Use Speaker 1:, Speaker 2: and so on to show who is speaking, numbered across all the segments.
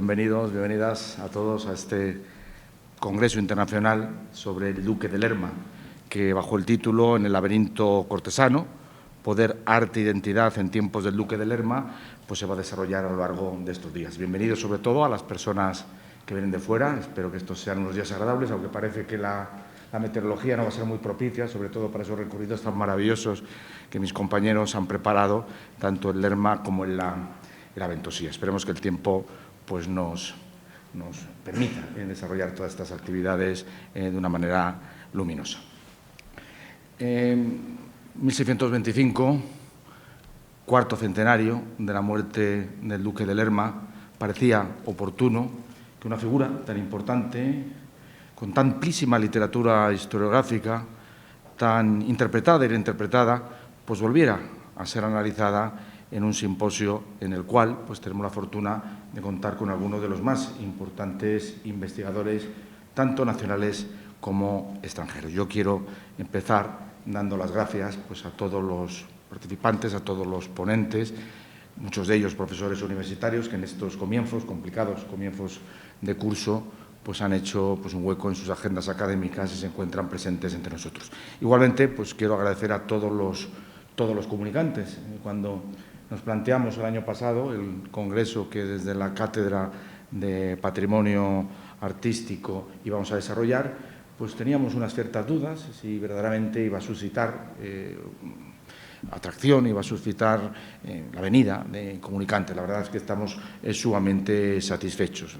Speaker 1: bienvenidos, bienvenidas a todos a este Congreso Internacional sobre el Duque de Lerma, que bajo el título En el laberinto cortesano, Poder, Arte e Identidad en tiempos del Duque de Lerma, pues se va a desarrollar a lo largo de estos días. Bienvenidos sobre todo a las personas que vienen de fuera. Espero que estos sean unos días agradables, aunque parece que la meteorología no va a ser muy propicia, sobre todo para esos recorridos tan maravillosos que mis compañeros han preparado, tanto en Lerma como en la Ventosía. Esperemos que el tiempo pues, nos permita desarrollar todas estas actividades de una manera luminosa. 1625, cuarto centenario de la muerte del Duque de Lerma, parecía oportuno que una figura tan importante, con tan amplísima literatura historiográfica, tan interpretada y reinterpretada, pues volviera a ser analizada en un simposio en el cual pues, tenemos la fortuna de contar con algunos de los más importantes investigadores, tanto nacionales como extranjeros. Yo quiero empezar dando las gracias pues, a todos los participantes, a todos los ponentes, muchos de ellos profesores universitarios que en estos comienzos, complicados comienzos de curso, pues han hecho pues, un hueco en sus agendas académicas y se encuentran presentes entre nosotros. Igualmente, pues quiero agradecer a todos los comunicantes. Cuando nos planteamos el año pasado el congreso que desde la Cátedra de Patrimonio Artístico íbamos a desarrollar, pues teníamos unas ciertas dudas si verdaderamente iba a suscitar atracción, iba a suscitar la venida de comunicantes. La verdad es que estamos sumamente satisfechos.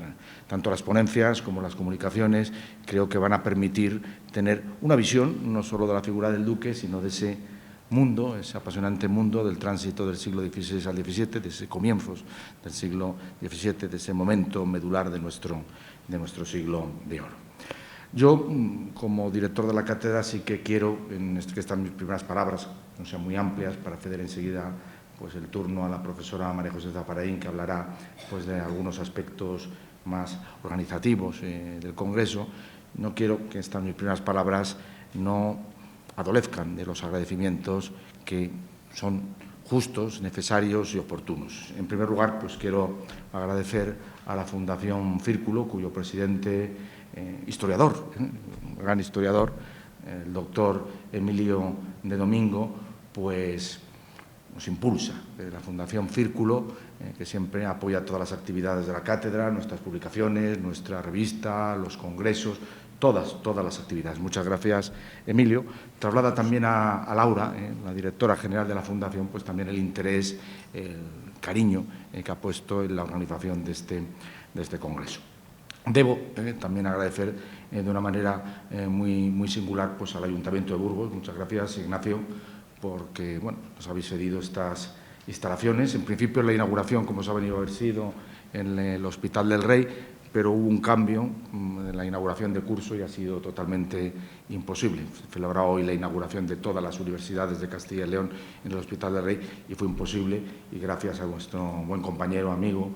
Speaker 1: Tanto las ponencias como las comunicaciones creo que van a permitir tener una visión no solo de la figura del Duque, sino de ese mundo, ese apasionante mundo del tránsito del siglo XVI al XVII, de ese comienzos del siglo XVII, de ese momento medular de nuestro siglo de oro. Yo, como director de la cátedra, sí que quiero, que están mis primeras palabras, no sean muy amplias, para ceder enseguida pues, el turno a la profesora María José Zaparaín, que hablará pues, de algunos aspectos más organizativos del Congreso. No quiero que estas mis primeras palabras no adolezcan de los agradecimientos que son justos, necesarios y oportunos. En primer lugar, pues quiero agradecer a la Fundación Círculo, cuyo presidente, historiador, un gran historiador, el doctor Emilio de Domingo, pues nos impulsa. La Fundación Círculo, que siempre apoya todas las actividades de la cátedra, nuestras publicaciones, nuestra revista, los congresos, todas las actividades. Muchas gracias, Emilio. Traslada también a Laura, la directora general de la Fundación, pues también el interés, el cariño que ha puesto en la organización de este congreso. Debo también agradecer de una manera muy singular pues, al Ayuntamiento de Burgos. Muchas gracias, Ignacio, porque bueno, nos habéis cedido estas instalaciones. En principio, la inauguración, como saben, iba a haber sido en el Hospital del Rey, pero hubo un cambio en la inauguración de curso y ha sido totalmente imposible. Se celebra hoy la inauguración de todas las universidades de Castilla y León en el Hospital del Rey y fue imposible, y gracias a nuestro buen compañero, amigo,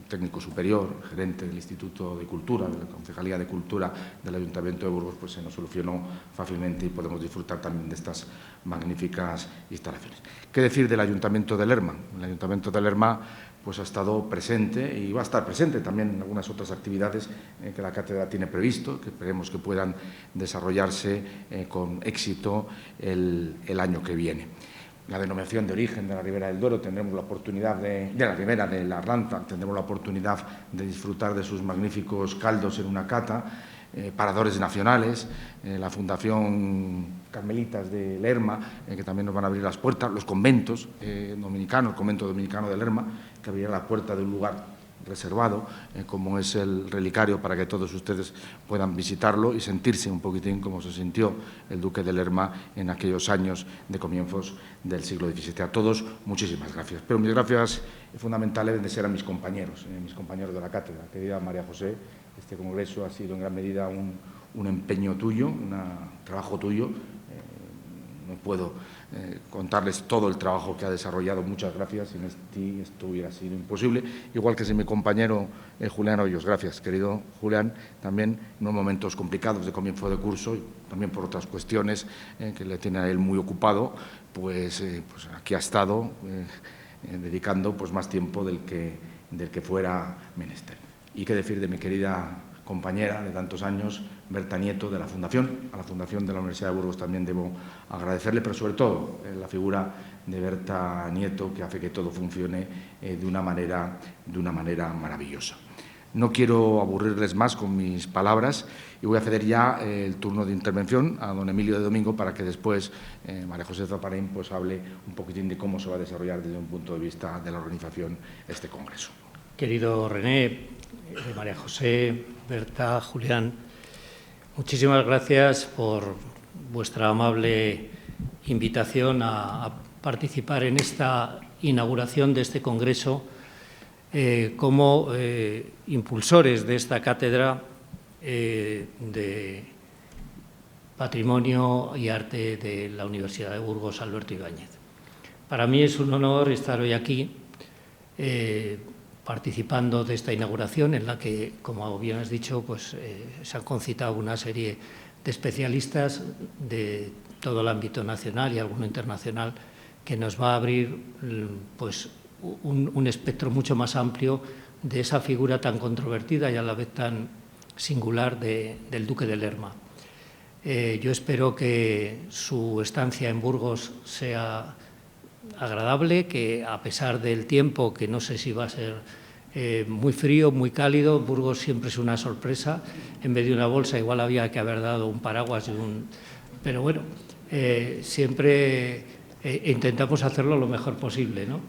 Speaker 1: técnico superior, gerente del Instituto de Cultura, de la Concejalía de Cultura del Ayuntamiento de Burgos, pues se nos solucionó fácilmente y podemos disfrutar también de estas magníficas instalaciones. ¿Qué decir del Ayuntamiento de Lerma? El Ayuntamiento de Lerma pues, ha estado presente y va a estar presente también en algunas otras actividades que la cátedra tiene previsto, que esperemos que puedan desarrollarse con éxito el año que viene. La denominación de origen de la Ribera del Duero, tendremos la oportunidad de la Ribera de la Arlanza, tendremos la oportunidad de disfrutar de sus magníficos caldos en una cata, paradores nacionales, la Fundación Carmelitas de Lerma, que también nos van a abrir las puertas, los conventos dominicanos, el convento dominicano de Lerma, que abrirá la puerta de un lugar reservado, como es el relicario, para que todos ustedes puedan visitarlo y sentirse un poquitín como se sintió el Duque de Lerma en aquellos años de comienzos del siglo XVII. A todos, muchísimas gracias. Pero mis gracias fundamentales deben de ser a mis compañeros de la cátedra. Querida María José, este congreso ha sido en gran medida un empeño tuyo, un trabajo tuyo. No puedo contarles todo el trabajo que ha desarrollado. Muchas gracias. Sin ti esto hubiera sido imposible. Igual que sin mi compañero Julián Hoyos. Gracias, querido Julián. También en unos momentos complicados de comienzo de curso, y también por otras cuestiones que le tiene a él muy ocupado, pues aquí ha estado dedicando pues, más tiempo del que del que fuera menester. Y qué decir de mi querida compañera de tantos años, Berta Nieto, de la Fundación. A la Fundación de la Universidad de Burgos también debo agradecerle, pero sobre todo la figura de Berta Nieto, que hace que todo funcione de una manera maravillosa. No quiero aburrirles más con mis palabras y voy a ceder ya el turno de intervención a don Emilio de Domingo para que después María José Zaparín pues, hable un poquitín de cómo se va a desarrollar desde un punto de vista de la organización este congreso.
Speaker 2: Querido René, María José, Berta, Julián, muchísimas gracias por vuestra amable invitación a participar en esta inauguración de este congreso como impulsores de esta cátedra de Patrimonio y Arte de la Universidad de Burgos, Alberto Ibáñez. Para mí es un honor estar hoy aquí participando de esta inauguración en la que, como bien has dicho, pues, se han concitado una serie de especialistas de todo el ámbito nacional y alguno internacional que nos va a abrir pues, un espectro mucho más amplio de esa figura tan controvertida y a la vez tan singular del Duque de Lerma. Yo espero que su estancia en Burgos sea agradable, que a pesar del tiempo, que no sé si va a ser muy frío, muy cálido, Burgos siempre es una sorpresa. En vez de una bolsa igual había que haber dado un paraguas, pero bueno, siempre intentamos hacerlo lo mejor posible, ¿no?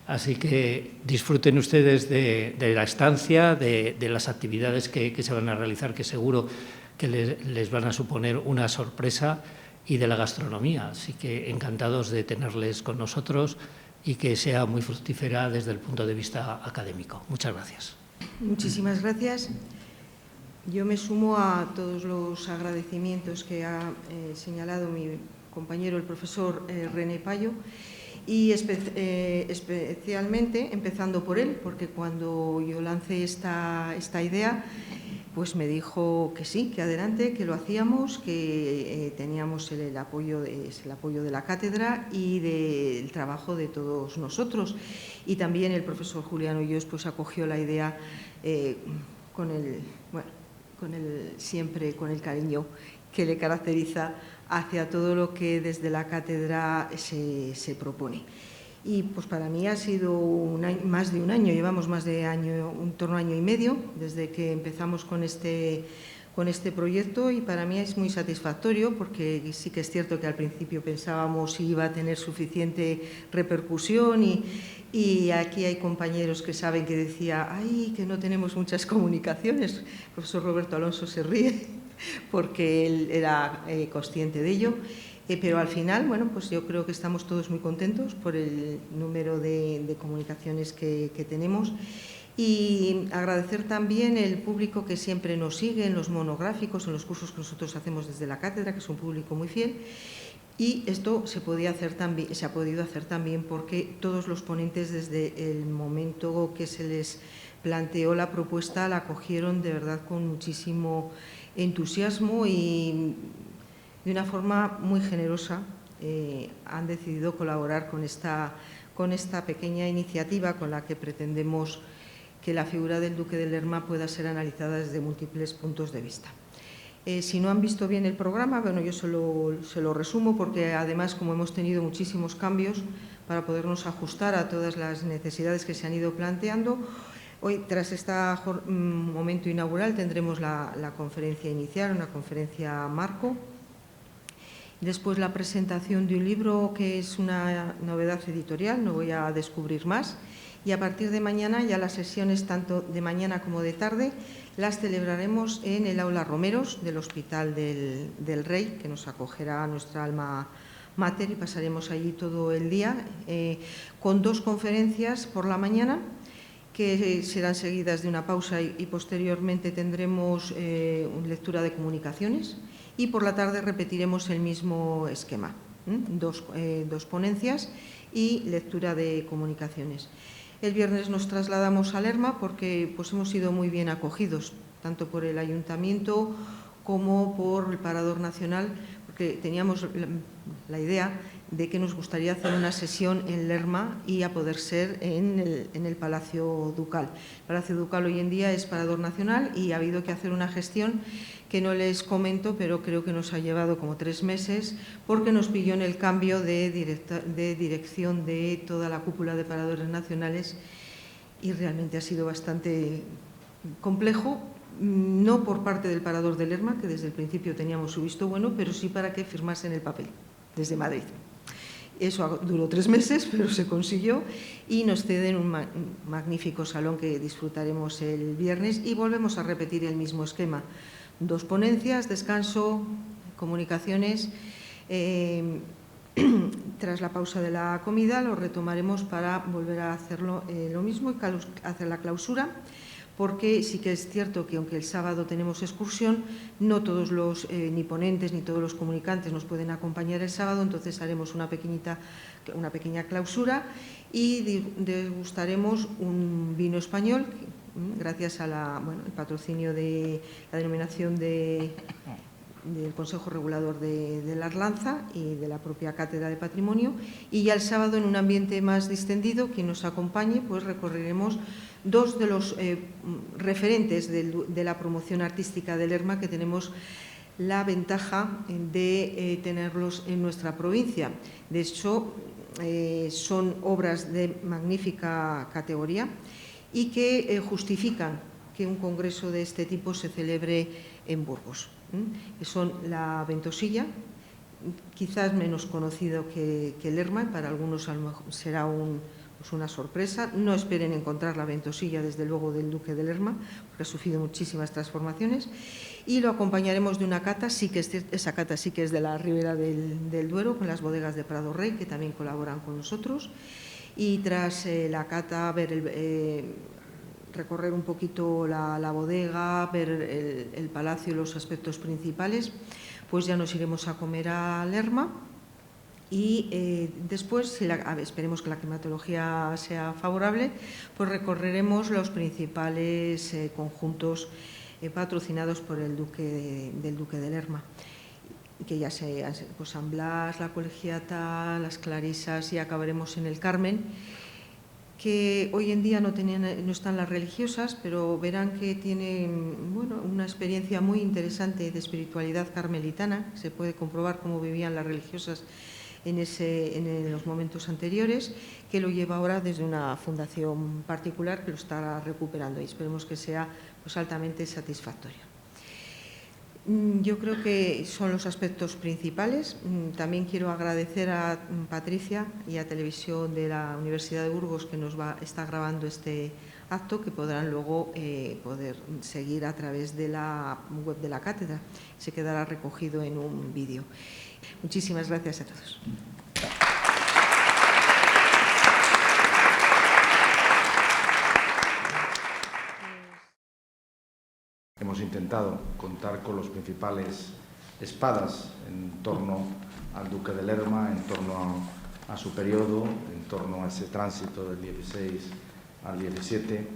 Speaker 2: Así que disfruten ustedes de la estancia, de las actividades que se van a realizar, que seguro que les van a suponer una sorpresa, y de la gastronomía. Así que encantados de tenerles con nosotros y que sea muy fructífera desde el punto de vista académico. Muchas gracias.
Speaker 3: Muchísimas gracias. Yo me sumo a todos los agradecimientos que ha señalado mi compañero, el profesor René Payo, y especialmente empezando por él, porque cuando yo lancé esta idea, pues me dijo que sí, que adelante, que lo hacíamos, que teníamos el apoyo de la cátedra y del trabajo de todos nosotros. Y también el profesor Julián Hoyos pues acogió la idea siempre con el cariño que le caracteriza hacia todo lo que desde la cátedra se propone. Y pues para mí ha sido más de un año, llevamos más de un torno a año y medio desde que empezamos con este proyecto, y para mí es muy satisfactorio porque sí que es cierto que al principio pensábamos si iba a tener suficiente repercusión y aquí hay compañeros que saben que decía ¡ay, que no tenemos muchas comunicaciones! El profesor Roberto Alonso se ríe porque él era consciente de ello. Pero al final, bueno, pues yo creo que estamos todos muy contentos por el número de comunicaciones que tenemos, y agradecer también el público que siempre nos sigue en los monográficos, en los cursos que nosotros hacemos desde la cátedra, que es un público muy fiel. Y esto se ha podido hacer también porque todos los ponentes, desde el momento que se les planteó la propuesta, la acogieron de verdad con muchísimo entusiasmo y de una forma muy generosa han decidido colaborar con esta pequeña iniciativa con la que pretendemos que la figura del Duque de Lerma pueda ser analizada desde múltiples puntos de vista. Si no han visto bien el programa, bueno, yo se lo resumo porque además, como hemos tenido muchísimos cambios para podernos ajustar a todas las necesidades que se han ido planteando, hoy, tras este momento inaugural, tendremos la conferencia inicial, una conferencia marco. Después la presentación de un libro que es una novedad editorial, no voy a descubrir más. Y a partir de mañana, ya las sesiones tanto de mañana como de tarde las celebraremos en el Aula Romeros del Hospital del Rey, que nos acogerá a nuestra alma mater, y pasaremos allí todo el día con 2 conferencias por la mañana, que serán seguidas de una pausa, y posteriormente tendremos lectura de comunicaciones. Y por la tarde repetiremos el mismo esquema, 2 ponencias y lectura de comunicaciones. El viernes nos trasladamos a Lerma porque pues, hemos sido muy bien acogidos, tanto por el Ayuntamiento como por el Parador Nacional, porque teníamos la idea de que nos gustaría hacer una sesión en Lerma y a poder ser en el Palacio Ducal. El Palacio Ducal hoy en día es parador nacional y ha habido que hacer una gestión que no les comento, pero creo que nos ha llevado como 3 meses porque nos pilló en el cambio de dirección de toda la cúpula de paradores nacionales y realmente ha sido bastante complejo, no por parte del parador de Lerma, que desde el principio teníamos su visto bueno, pero sí para que firmasen el papel desde Madrid. Eso duró 3 meses, pero se consiguió y nos ceden un magnífico salón que disfrutaremos el viernes y volvemos a repetir el mismo esquema. 2 ponencias, descanso, comunicaciones. Tras la pausa de la comida lo retomaremos para volver a hacerlo lo mismo y hacer la clausura, porque sí que es cierto que aunque el sábado tenemos excursión, no todos los ni ponentes ni todos los comunicantes nos pueden acompañar el sábado, entonces haremos una pequeña clausura y degustaremos un vino español, gracias al patrocinio de la denominación del Consejo Regulador de la Arlanza y de la propia Cátedra de Patrimonio, y ya el sábado, en un ambiente más distendido, quien nos acompañe, pues recorreremos 2 de los referentes de la promoción artística de Lerma, que tenemos la ventaja de tenerlos en nuestra provincia. De hecho, son obras de magnífica categoría y que justifican que un congreso de este tipo se celebre en Burgos. Son la Ventosilla, quizás menos conocido que Lerma, para algunos a lo mejor será una sorpresa. No esperen encontrar la Ventosilla, desde luego, del Duque de Lerma, porque ha sufrido muchísimas transformaciones. Y lo acompañaremos de una cata, esa cata sí que es de la Ribera del Duero, con las bodegas de Prado Rey, que también colaboran con nosotros. Y tras la cata, recorrer un poquito la bodega, ver el palacio y los aspectos principales, pues ya nos iremos a comer a Lerma y después, esperemos que la climatología sea favorable, pues recorreremos los principales conjuntos patrocinados por el Duque de Lerma, que ya pues San Blas, la Colegiata, las Clarisas, y acabaremos en el Carmen, que hoy en día no están las religiosas, pero verán que tienen una experiencia muy interesante de espiritualidad carmelitana. Se puede comprobar cómo vivían las religiosas en los momentos anteriores, que lo lleva ahora desde una fundación particular que lo estará recuperando, y esperemos que sea pues altamente satisfactoria. Yo creo que son los aspectos principales. También quiero agradecer a Patricia y a Televisión de la Universidad de Burgos, que está grabando este acto, que podrán luego poder seguir a través de la web de la cátedra. Se quedará recogido en un vídeo. Muchísimas gracias a todos.
Speaker 1: Hemos intentado contar con los principales espadas en torno al Duque de Lerma, en torno a su periodo, en torno a ese tránsito del 16 al 17,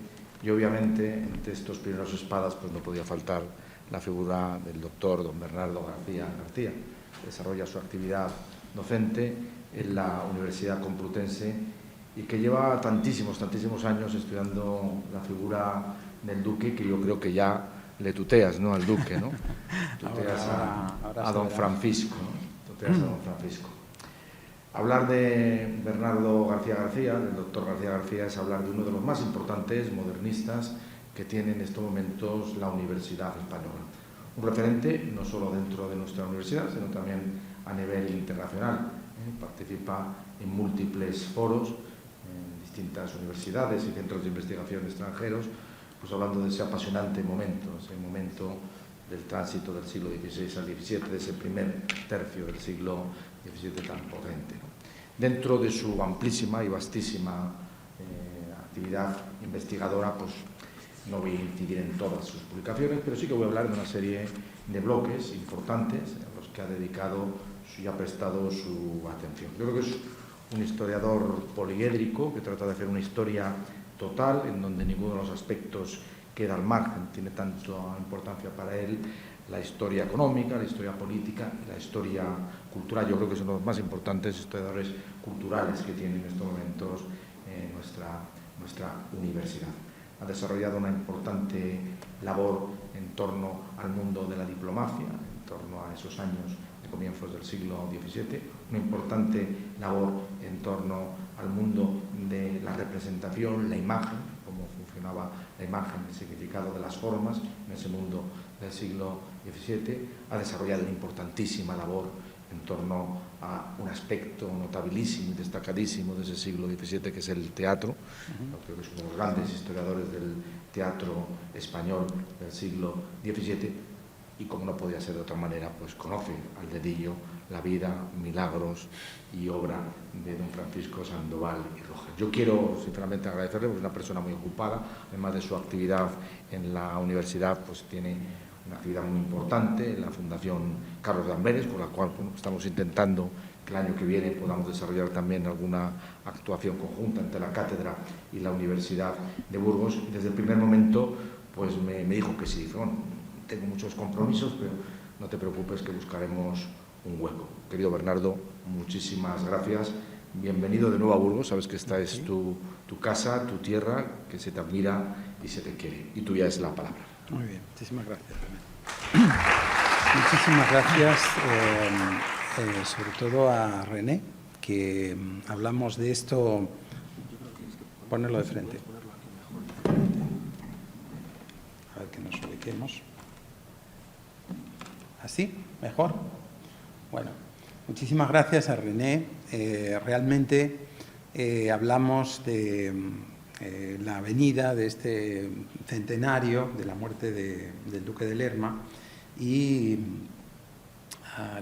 Speaker 1: y obviamente entre estos primeros espadas pues no podía faltar la figura del doctor don Bernardo García García, que desarrolla su actividad docente en la Universidad Complutense y que lleva tantísimos años estudiando la figura del Duque, que yo creo que ya le tuteas, ¿no?, al Duque, ¿no? Tuteas a don Francisco, ¿no? Tuteas a don Francisco. Hablar de Bernardo García García, del doctor García García, es hablar de uno de los más importantes modernistas que tiene en estos momentos la Universidad Española. Un referente no solo dentro de nuestra universidad, sino también a nivel internacional. Participa en múltiples foros, en distintas universidades y centros de investigación extranjeros, pues hablando de ese apasionante momento, ese momento del tránsito del siglo XVI al XVII, de ese primer tercio del siglo XVII tan potente. Dentro de su amplísima y vastísima actividad investigadora, pues no voy a incidir en todas sus publicaciones, pero sí que voy a hablar de una serie de bloques importantes a los que ha dedicado y ha prestado su atención. Yo creo que es un historiador poliédrico que trata de hacer una historia total, en donde ninguno de los aspectos queda al margen, tiene tanta importancia para él la historia económica, la historia política y la historia cultural. Yo creo que son los más importantes historiadores culturales que tiene en estos momentos nuestra universidad. Ha desarrollado una importante labor en torno al mundo de la diplomacia, en torno a esos años de comienzos del siglo XVII, una importante labor en torno al mundo de la representación, la imagen, cómo funcionaba la imagen, el significado de las formas en ese mundo del siglo XVII. Ha desarrollado una importantísima labor en torno a un aspecto notabilísimo y destacadísimo de ese siglo XVII, que es el teatro. Creo que es uno de los grandes historiadores del teatro español del siglo XVII y, como no podía ser de otra manera, pues conoce al dedillo la vida, milagros y obra de don Francisco Sandoval y Rojas. Yo quiero sinceramente agradecerle, porque es una persona muy ocupada, además de su actividad en la universidad, pues tiene una actividad muy importante en la Fundación Carlos de Amberes, con la cual estamos intentando que el año que viene podamos desarrollar también alguna actuación conjunta entre la cátedra y la Universidad de Burgos. Y desde el primer momento pues me dijo que sí. Bueno, tengo muchos compromisos, pero no te preocupes, que buscaremos un hueco. Querido Bernardo, muchísimas gracias. Bienvenido de nuevo a Burgos. Sabes que esta es tu casa, tu tierra, que se te admira y se te quiere. Y tuya es la palabra.
Speaker 4: Muy bien, muchísimas gracias. Muchísimas gracias, sobre todo a René, que hablamos de esto. Ponerlo de frente. A ver que nos ubiquemos. ¿Así? ¿Mejor? Bueno, muchísimas gracias a René. Realmente hablamos de la venida de este centenario de la muerte del duque de Lerma y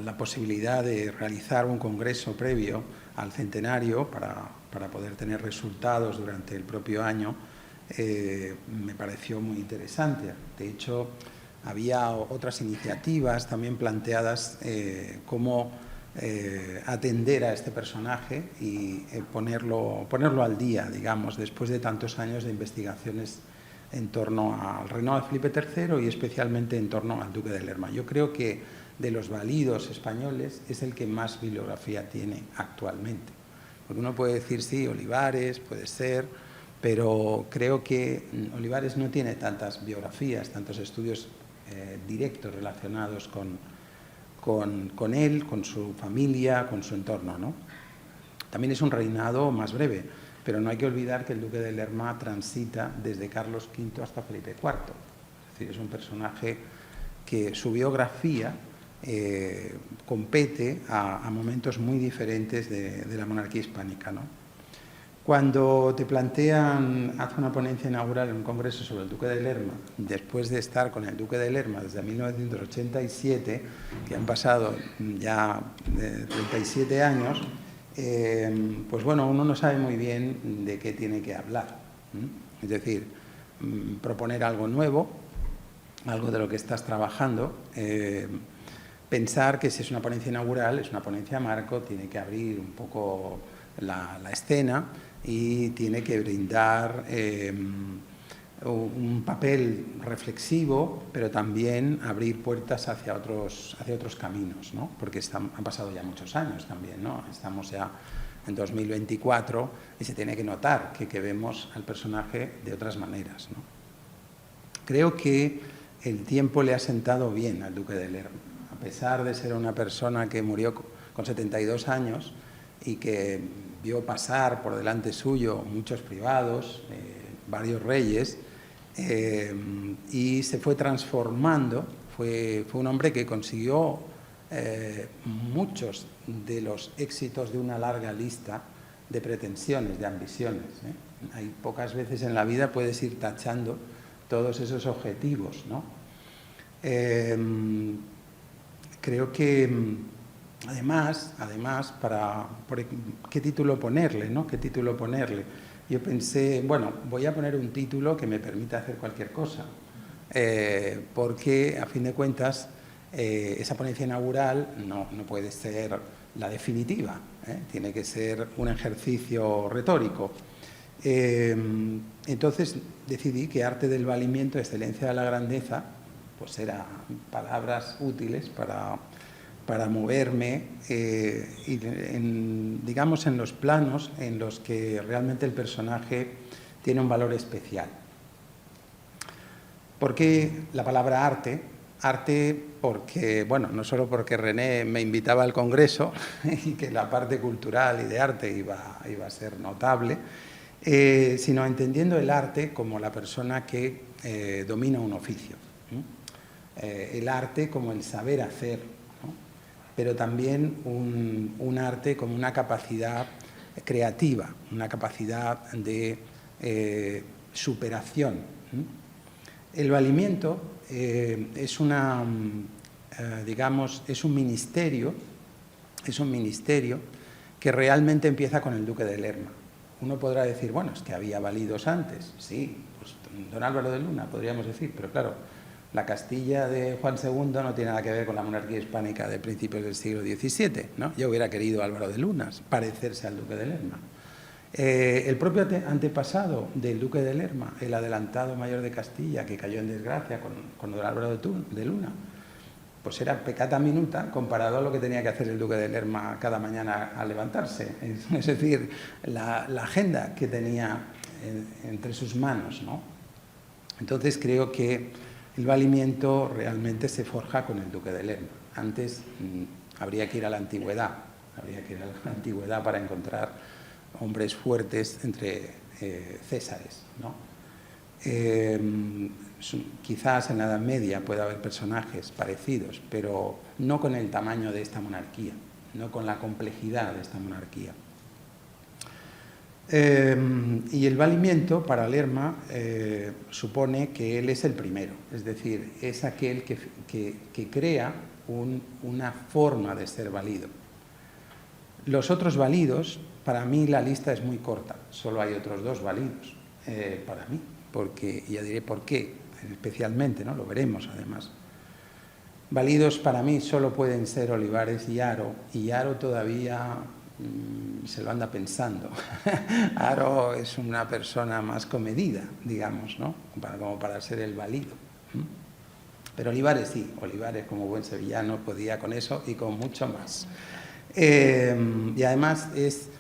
Speaker 4: la posibilidad de realizar un congreso previo al centenario para poder tener resultados durante el propio año. Me pareció muy interesante. De hecho, había otras iniciativas también planteadas, cómo atender a este personaje y ponerlo al día, digamos, después de tantos años de investigaciones en torno al reinado de Felipe III y especialmente en torno al duque de Lerma. Yo creo que de los válidos españoles es el que más bibliografía tiene actualmente. Porque uno puede decir, sí, Olivares, puede ser, pero creo que Olivares no tiene tantas biografías, tantos estudios directos relacionados con él, con su familia, con su entorno, ¿no? También es un reinado más breve, pero no hay que olvidar que el duque de Lerma transita desde Carlos V hasta Felipe IV. Es decir, es un personaje que su biografía compete a momentos muy diferentes de la monarquía hispánica, ¿no? Cuando te plantean, haz una ponencia inaugural en un congreso sobre el duque de Lerma, después de estar con el duque de Lerma desde 1987, que han pasado ya 37 años, pues bueno, uno no sabe muy bien de qué tiene que hablar. Es decir, proponer algo nuevo, algo de lo que estás trabajando, pensar que si es una ponencia inaugural, es una ponencia marco, tiene que abrir un poco la escena y tiene que brindar un papel reflexivo, pero también abrir puertas hacia otros caminos, ¿no? Porque han pasado ya muchos años también, ¿no? Estamos ya en 2024 y se tiene que notar que vemos al personaje de otras maneras, ¿no? Creo que el tiempo le ha sentado bien al duque de Lerma, a pesar de ser una persona que murió con 72 años y que vio pasar por delante suyo muchos privados, varios reyes, y se fue transformando. Fue un hombre que consiguió muchos de los éxitos de una larga lista de pretensiones, de ambiciones, Hay pocas veces en la vida puedes ir tachando todos esos objetivos, ¿no? Creo que además, ¿qué título ponerle, no? ¿Qué título ponerle? Yo pensé, bueno, voy a poner un título que me permita hacer cualquier cosa, porque a fin de cuentas esa ponencia inaugural no puede ser la definitiva, tiene que ser un ejercicio retórico. Entonces decidí que arte del valimiento, excelencia de la grandeza, pues eran palabras útiles para moverme, digamos, en los planos en los que realmente el personaje tiene un valor especial. ¿Por qué la palabra arte? Arte porque, bueno, no solo porque René me invitaba al Congreso y que la parte cultural y de arte iba a ser notable, sino entendiendo el arte como la persona que domina un oficio. El arte como el saber hacer, ¿no? Pero también un arte como una capacidad creativa, una capacidad de superación. El valimiento es es un ministerio que realmente empieza con el duque de Lerma. Uno podrá decir, bueno, es que había validos antes. Sí, pues don Álvaro de Luna, podríamos decir, pero claro, la Castilla de Juan II no tiene nada que ver con la monarquía hispánica de principios del siglo XVII, ¿no? Yo hubiera querido Álvaro de Luna parecerse al duque de Lerma. El propio antepasado del duque de Lerma, el adelantado mayor de Castilla, que cayó en desgracia con don Álvaro de Luna, pues era peccata minuta comparado a lo que tenía que hacer el duque de Lerma cada mañana al levantarse. Es decir, la agenda que tenía entre sus manos, ¿no? Entonces creo que el valimiento realmente se forja con el duque de Lerma. Antes habría que ir a la antigüedad, para encontrar hombres fuertes entre césares, ¿no? Quizás en la Edad Media pueda haber personajes parecidos, pero no con el tamaño de esta monarquía, no con la complejidad de esta monarquía. Y el valimiento para Lerma supone que él es el primero, es decir, es aquel que crea una forma de ser valido. Los otros validos, para mí la lista es muy corta, solo hay otros dos validos para mí, porque ya diré por qué, especialmente, ¿no? Lo veremos además. Validos para mí solo pueden ser Olivares y Haro todavía se lo anda pensando. Haro es una persona más comedida, digamos, ¿no? Como para ser el valido. Pero Olivares sí, Olivares como buen sevillano podía con eso y con mucho más. Y además es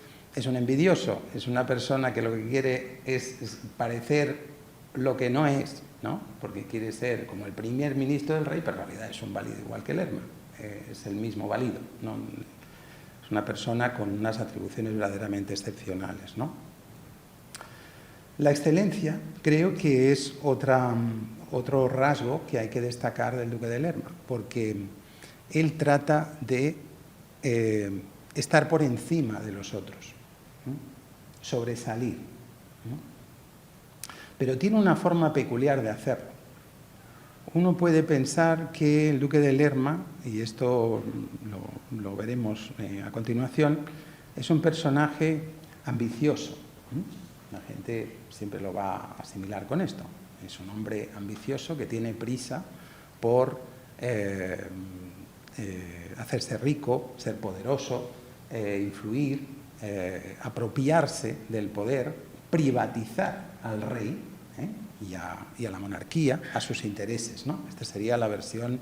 Speaker 4: un envidioso, es una persona que lo que quiere es parecer lo que no es, ¿no? Porque quiere ser como el primer ministro del rey, pero en realidad es un válido igual que Lerma, es el mismo válido, ¿no? Es una persona con unas atribuciones verdaderamente excepcionales, ¿no? La excelencia creo que es otro rasgo que hay que destacar del duque de Lerma, porque él trata de estar por encima de los otros, ¿no? Sobresalir, ¿no? Pero tiene una forma peculiar de hacerlo. Uno puede pensar que el duque de Lerma, y esto lo veremos a continuación, es un personaje ambicioso. La gente siempre lo va a asimilar con esto. Es un hombre ambicioso que tiene prisa por hacerse rico, ser poderoso, influir, apropiarse del poder, privatizar al rey y a la monarquía, a sus intereses, ¿no? Esta sería la versión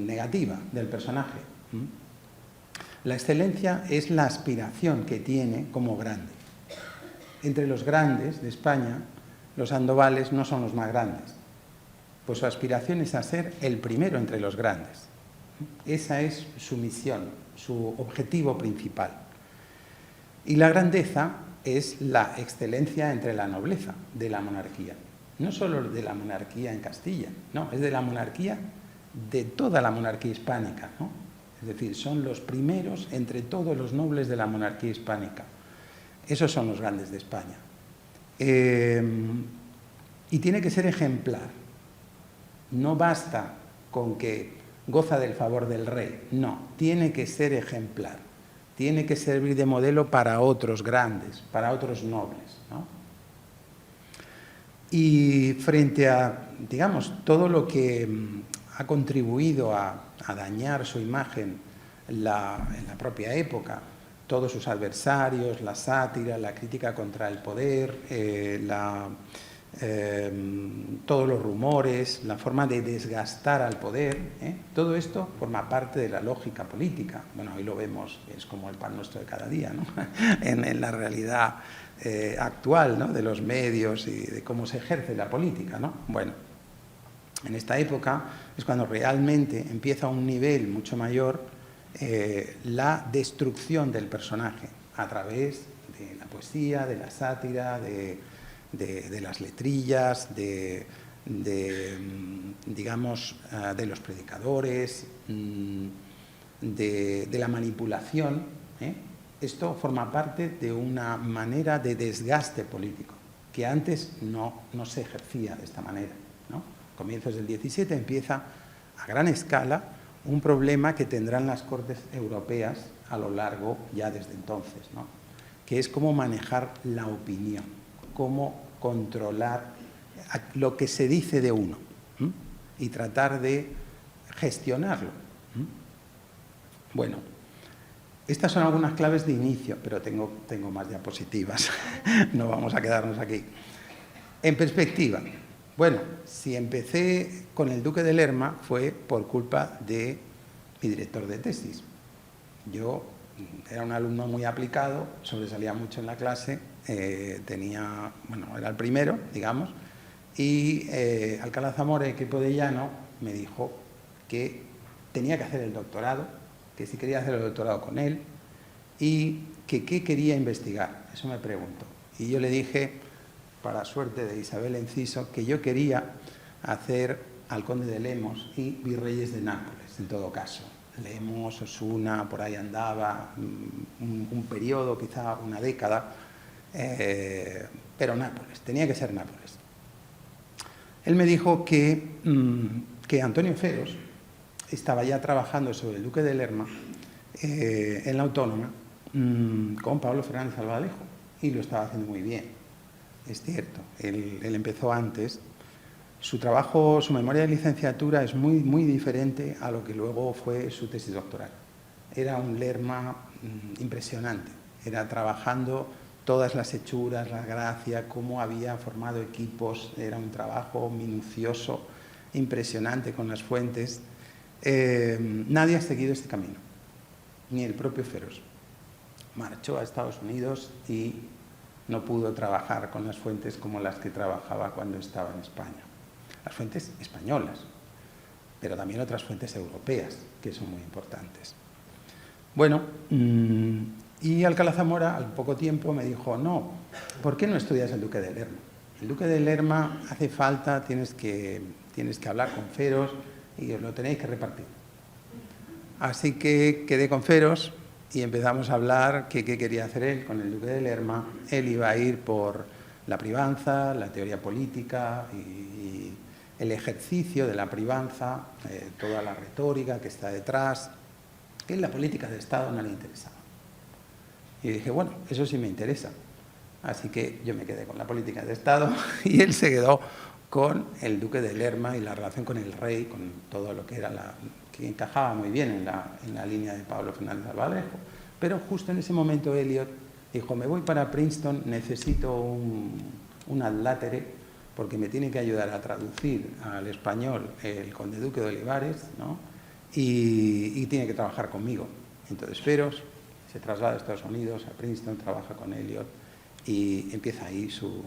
Speaker 4: negativa del personaje. La excelencia es la aspiración que tiene como grande. Entre los grandes de España, los Sandovales no son los más grandes, pues su aspiración es a ser el primero entre los grandes. Esa es su misión, su objetivo principal. Y la grandeza es la excelencia entre la nobleza de la monarquía. No solo de la monarquía en Castilla, no, es de la monarquía, de toda la monarquía hispánica, ¿no? Es decir, son los primeros entre todos los nobles de la monarquía hispánica. Esos son los grandes de España. Y tiene que ser ejemplar. No basta con que goza del favor del rey, no, tiene que ser ejemplar. Tiene que servir de modelo para otros grandes, para otros nobles, ¿no? Y frente a, digamos, todo lo que ha contribuido a dañar su imagen en la propia época, todos sus adversarios, la sátira, la crítica contra el poder, todos los rumores, la forma de desgastar al poder, todo esto forma parte de la lógica política. Bueno, hoy lo vemos, es como el pan nuestro de cada día, ¿no? en la realidad actual, ¿no? De los medios y de cómo se ejerce la política, ¿no? Bueno, en esta época es cuando realmente empieza a un nivel mucho mayor la destrucción del personaje a través de la poesía, de la sátira, de las letrillas, digamos, de los predicadores, de la manipulación. Esto forma parte de una manera de desgaste político que antes no se ejercía de esta manera, ¿no? A comienzos del 17 empieza a gran escala un problema que tendrán las Cortes europeas a lo largo ya desde entonces, ¿no? Que es cómo manejar la opinión, cómo controlar lo que se dice de uno y tratar de gestionarlo. Bueno, estas son algunas claves de inicio, pero tengo más diapositivas, no vamos a quedarnos aquí. En perspectiva, bueno, si empecé con el Duque de Lerma fue por culpa de mi director de tesis. Yo era un alumno muy aplicado, sobresalía mucho en la clase, era el primero, digamos, y Alcalá Zamora, equipo de Llano, me dijo que tenía que hacer el doctorado, que si quería hacer el doctorado con él, y que qué quería investigar, eso me preguntó. Y yo le dije, para suerte de Isabel Enciso, que yo quería hacer al conde de Lemos y virreyes de Nápoles, en todo caso. Lemos, Osuna, por ahí andaba, un periodo, quizá una década, pero Nápoles, tenía que ser Nápoles. Él me dijo que Antonio Feros estaba ya trabajando sobre el Duque de Lerma en la Autónoma con Pablo Fernández Albaladejo y lo estaba haciendo muy bien. Es cierto, él empezó antes. Su trabajo, su memoria de licenciatura es muy, muy diferente a lo que luego fue su tesis doctoral. Era un Lerma impresionante, era trabajando todas las hechuras, la gracia, cómo había formado equipos, era un trabajo minucioso, impresionante con las fuentes. Nadie ha seguido este camino, ni el propio Feros. Marchó a Estados Unidos y no pudo trabajar con las fuentes como las que trabajaba cuando estaba en España. Las fuentes españolas, pero también otras fuentes europeas, que son muy importantes. Bueno, y Alcalá Zamora al poco tiempo me dijo, no, ¿por qué no estudias el Duque de Lerma? El Duque de Lerma hace falta, tienes que hablar con Feros y os lo tenéis que repartir. Así que quedé con Feros y empezamos a hablar qué quería hacer él con el Duque de Lerma. Él iba a ir por la privanza, la teoría política y el ejercicio de la privanza, toda la retórica que está detrás, que la política de Estado no le interesaba. Y dije, bueno, eso sí me interesa. Así que yo me quedé con la política de Estado y él se quedó con el Duque de Lerma y la relación con el rey, con todo lo que era que encajaba muy bien en la línea de Pablo Fernández Albaladejo. Pero justo en ese momento Eliot dijo, me voy para Princeton, necesito un adlátere porque me tiene que ayudar a traducir al español el conde duque de Olivares, ¿no? y tiene que trabajar conmigo. Entonces Feros se traslada a Estados Unidos, a Princeton, trabaja con Eliot y empieza ahí su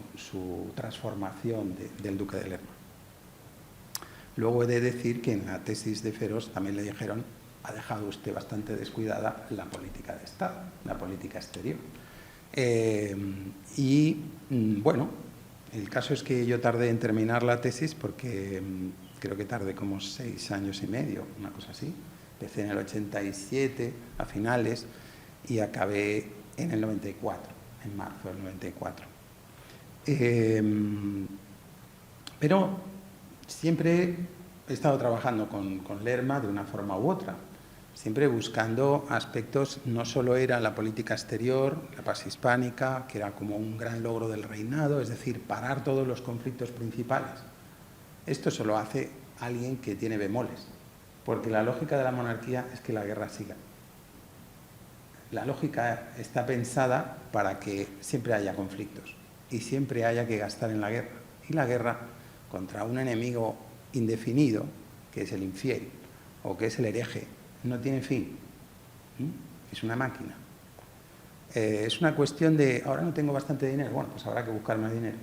Speaker 4: transformación del Duque de Lerma. Luego he de decir que en la tesis de Feros también le dijeron, ha dejado usted bastante descuidada la política de Estado, la política exterior. Bueno, el caso es que yo tardé en terminar la tesis porque creo que tardé como 6 años y medio, una cosa así. Empecé en el 87, a finales, y acabé en el 94, en marzo del 94. Pero siempre he estado trabajando con Lerma de una forma u otra, siempre buscando aspectos, no solo era la política exterior, la paz hispánica, que era como un gran logro del reinado, es decir, parar todos los conflictos principales. Esto solo hace alguien que tiene bemoles, porque la lógica de la monarquía es que la guerra siga. La lógica está pensada para que siempre haya conflictos y siempre haya que gastar en la guerra Y la guerra contra un enemigo indefinido, que es el infiel o que es el hereje, no tiene fin. Es una máquina. Es una cuestión de, ahora no tengo bastante dinero, bueno, pues habrá que buscar más dinero,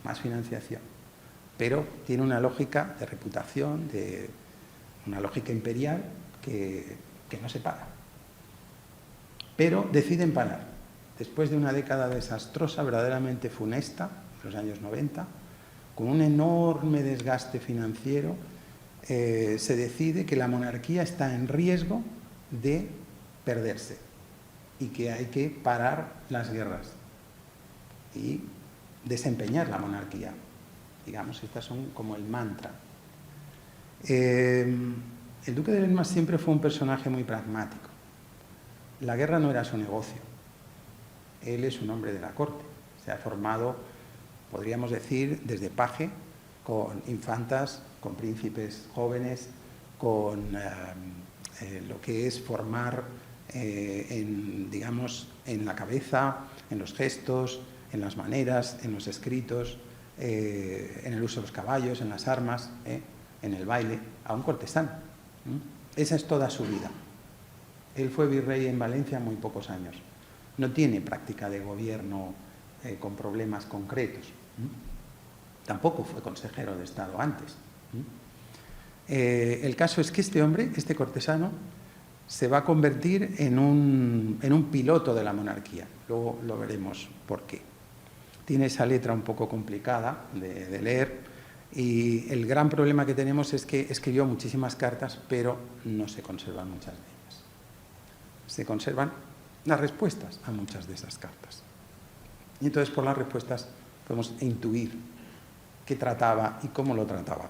Speaker 4: más financiación. Pero tiene una lógica de reputación, de una lógica imperial que no se para. Pero deciden parar. Después de una década desastrosa, verdaderamente funesta, los años 90, con un enorme desgaste financiero, se decide que la monarquía está en riesgo de perderse y que hay que parar las guerras y desempeñar la monarquía. Digamos, estas son como el mantra. El duque de Lerma siempre fue un personaje muy pragmático. La guerra no era su negocio. Él es un hombre de la corte. Se ha formado, podríamos decir, desde paje, con infantas, con príncipes jóvenes, con lo que es formar digamos, en la cabeza, en los gestos, en las maneras, en los escritos, en el uso de los caballos, en las armas, en el baile, a un cortesano. Esa es toda su vida. Él fue virrey en Valencia muy pocos años. No tiene práctica de gobierno con problemas concretos. Tampoco fue consejero de Estado antes. El caso es que este hombre, este cortesano, se va a convertir en un piloto de la monarquía. Luego lo veremos por qué. Tiene esa letra un poco complicada de leer y el gran problema que tenemos es que escribió muchísimas cartas, pero no se conservan muchas de ellas. Se conservan las respuestas a muchas de esas cartas. Y entonces por las respuestas podemos intuir qué trataba y cómo lo trataba.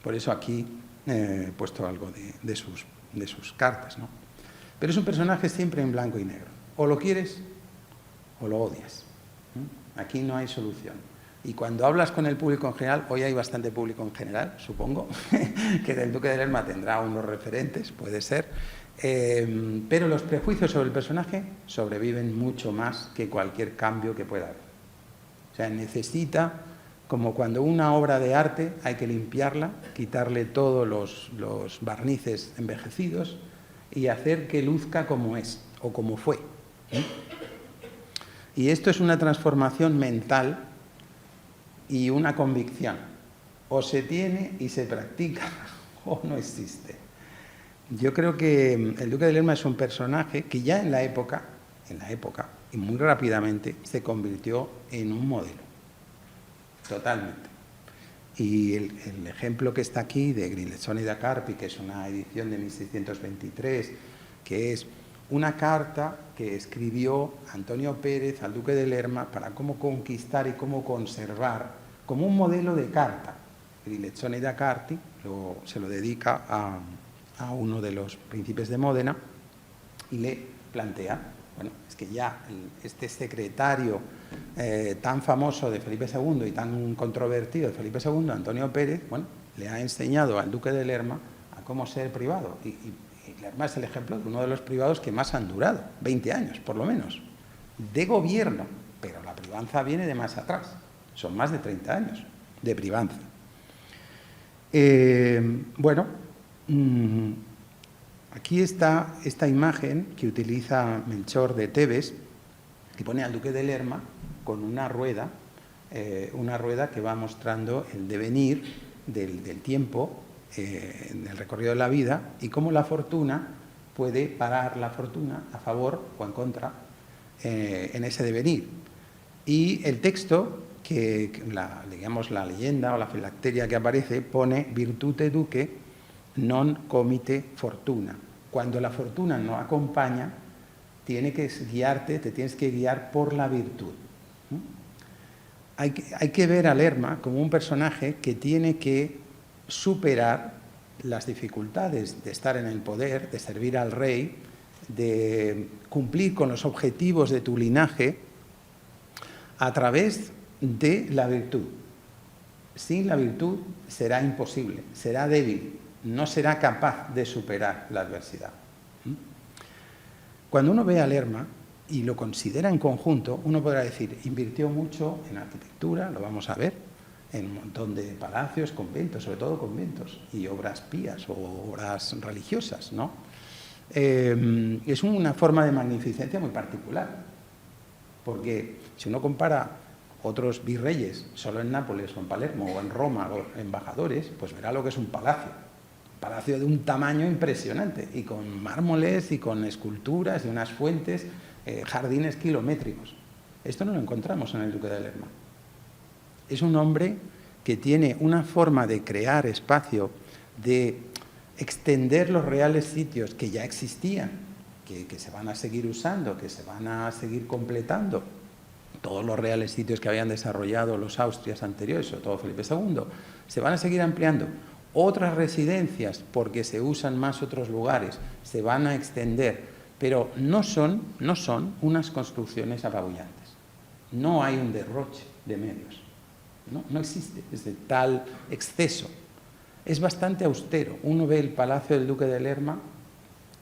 Speaker 4: Por eso aquí he puesto algo de sus cartas, ¿no? Pero es un personaje siempre en blanco y negro. O lo quieres o lo odias. Aquí no hay solución. Y cuando hablas con el público en general, hoy hay bastante público en general, supongo, que del duque de Lerma tendrá unos referentes, puede ser, pero los prejuicios sobre el personaje sobreviven mucho más que cualquier cambio que pueda haber. O sea, necesita, como cuando una obra de arte hay que limpiarla, quitarle todos los barnices envejecidos y hacer que luzca como es o como fue. Y esto es una transformación mental y una convicción. O se tiene y se practica o no existe. Yo creo que el duque de Lerma es un personaje que ya en la época, y muy rápidamente, se convirtió en un modelo. Totalmente. Y el ejemplo que está aquí de Grilleccioni da Carpi, que es una edición de 1623, que es una carta que escribió Antonio Pérez al duque de Lerma para cómo conquistar y cómo conservar, como un modelo de carta. Grilleccioni da Carpi se lo dedica a uno de los príncipes de Módena y le plantea, bueno, es que ya este secretario tan famoso de Felipe II y tan controvertido de Felipe II, Antonio Pérez, bueno, le ha enseñado al duque de Lerma a cómo ser privado. Y Lerma es el ejemplo de uno de los privados que más han durado, 20 años por lo menos, de gobierno, pero la privanza viene de más atrás, son más de 30 años de privanza. Bueno, aquí está esta imagen que utiliza Melchor de Tebes, que pone al duque de Lerma con una rueda que va mostrando el devenir del tiempo, del recorrido de la vida, y cómo la fortuna puede parar la fortuna a favor o en contra en ese devenir. Y el texto, digamos la leyenda o la filacteria que aparece, pone virtute duque non comite fortuna. Cuando la fortuna no acompaña, te tienes que guiar por la virtud. Hay que ver a Lerma como un personaje que tiene que superar las dificultades de estar en el poder, de servir al rey, de cumplir con los objetivos de tu linaje a través de la virtud. Sin la virtud será imposible, será débil, no será capaz de superar la adversidad. Cuando uno ve a Lerma, y lo considera en conjunto, uno podrá decir, invirtió mucho en arquitectura, lo vamos a ver, en un montón de palacios, conventos, sobre todo conventos, y obras pías o obras religiosas, ¿no? Es una forma de magnificencia muy particular, porque si uno compara otros virreyes, solo en Nápoles o en Palermo o en Roma, o embajadores, pues verá lo que es un palacio de un tamaño impresionante, y con mármoles y con esculturas y unas fuentes, jardines kilométricos. Esto no lo encontramos en el duque de Lerma. Es un hombre que tiene una forma de crear espacio, de extender los reales sitios que ya existían, que se van a seguir usando, que se van a seguir completando. Todos los reales sitios que habían desarrollado los Austrias anteriores, sobre todo Felipe II, se van a seguir ampliando. Otras residencias, porque se usan más otros lugares, se van a extender, pero no son unas construcciones apabullantes. No hay un derroche de medios. No existe ese tal exceso. Es bastante austero. Uno ve el Palacio del Duque de Lerma,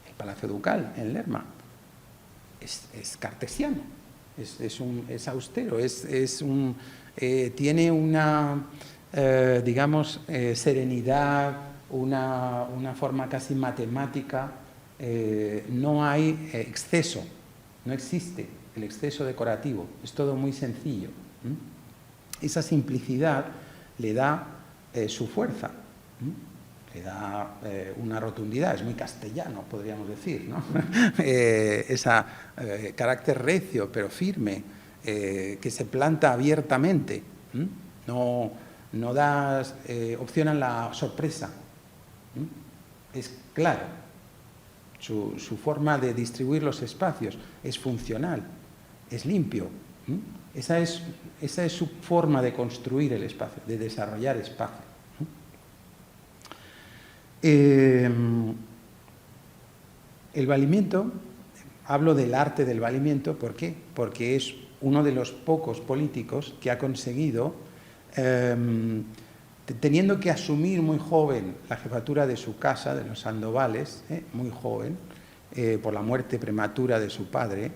Speaker 4: el Palacio Ducal en Lerma, es cartesiano, es austero, tiene una, digamos, serenidad, una forma casi matemática. No hay exceso, no existe el exceso decorativo, es todo muy sencillo. Esa simplicidad le da su fuerza, le da una rotundidad, es muy castellano, podríamos decir, ¿no? Ese carácter recio, pero firme, que se planta abiertamente, no das opción a la sorpresa. Es claro, su forma de distribuir los espacios es funcional, es limpio. Esa es su forma de construir el espacio, de desarrollar espacio. El valimiento, hablo del arte del valimiento, ¿por qué? Porque es uno de los pocos políticos que ha conseguido, teniendo que asumir muy joven la jefatura de su casa, de los Sandovales, muy joven, por la muerte prematura de su padre,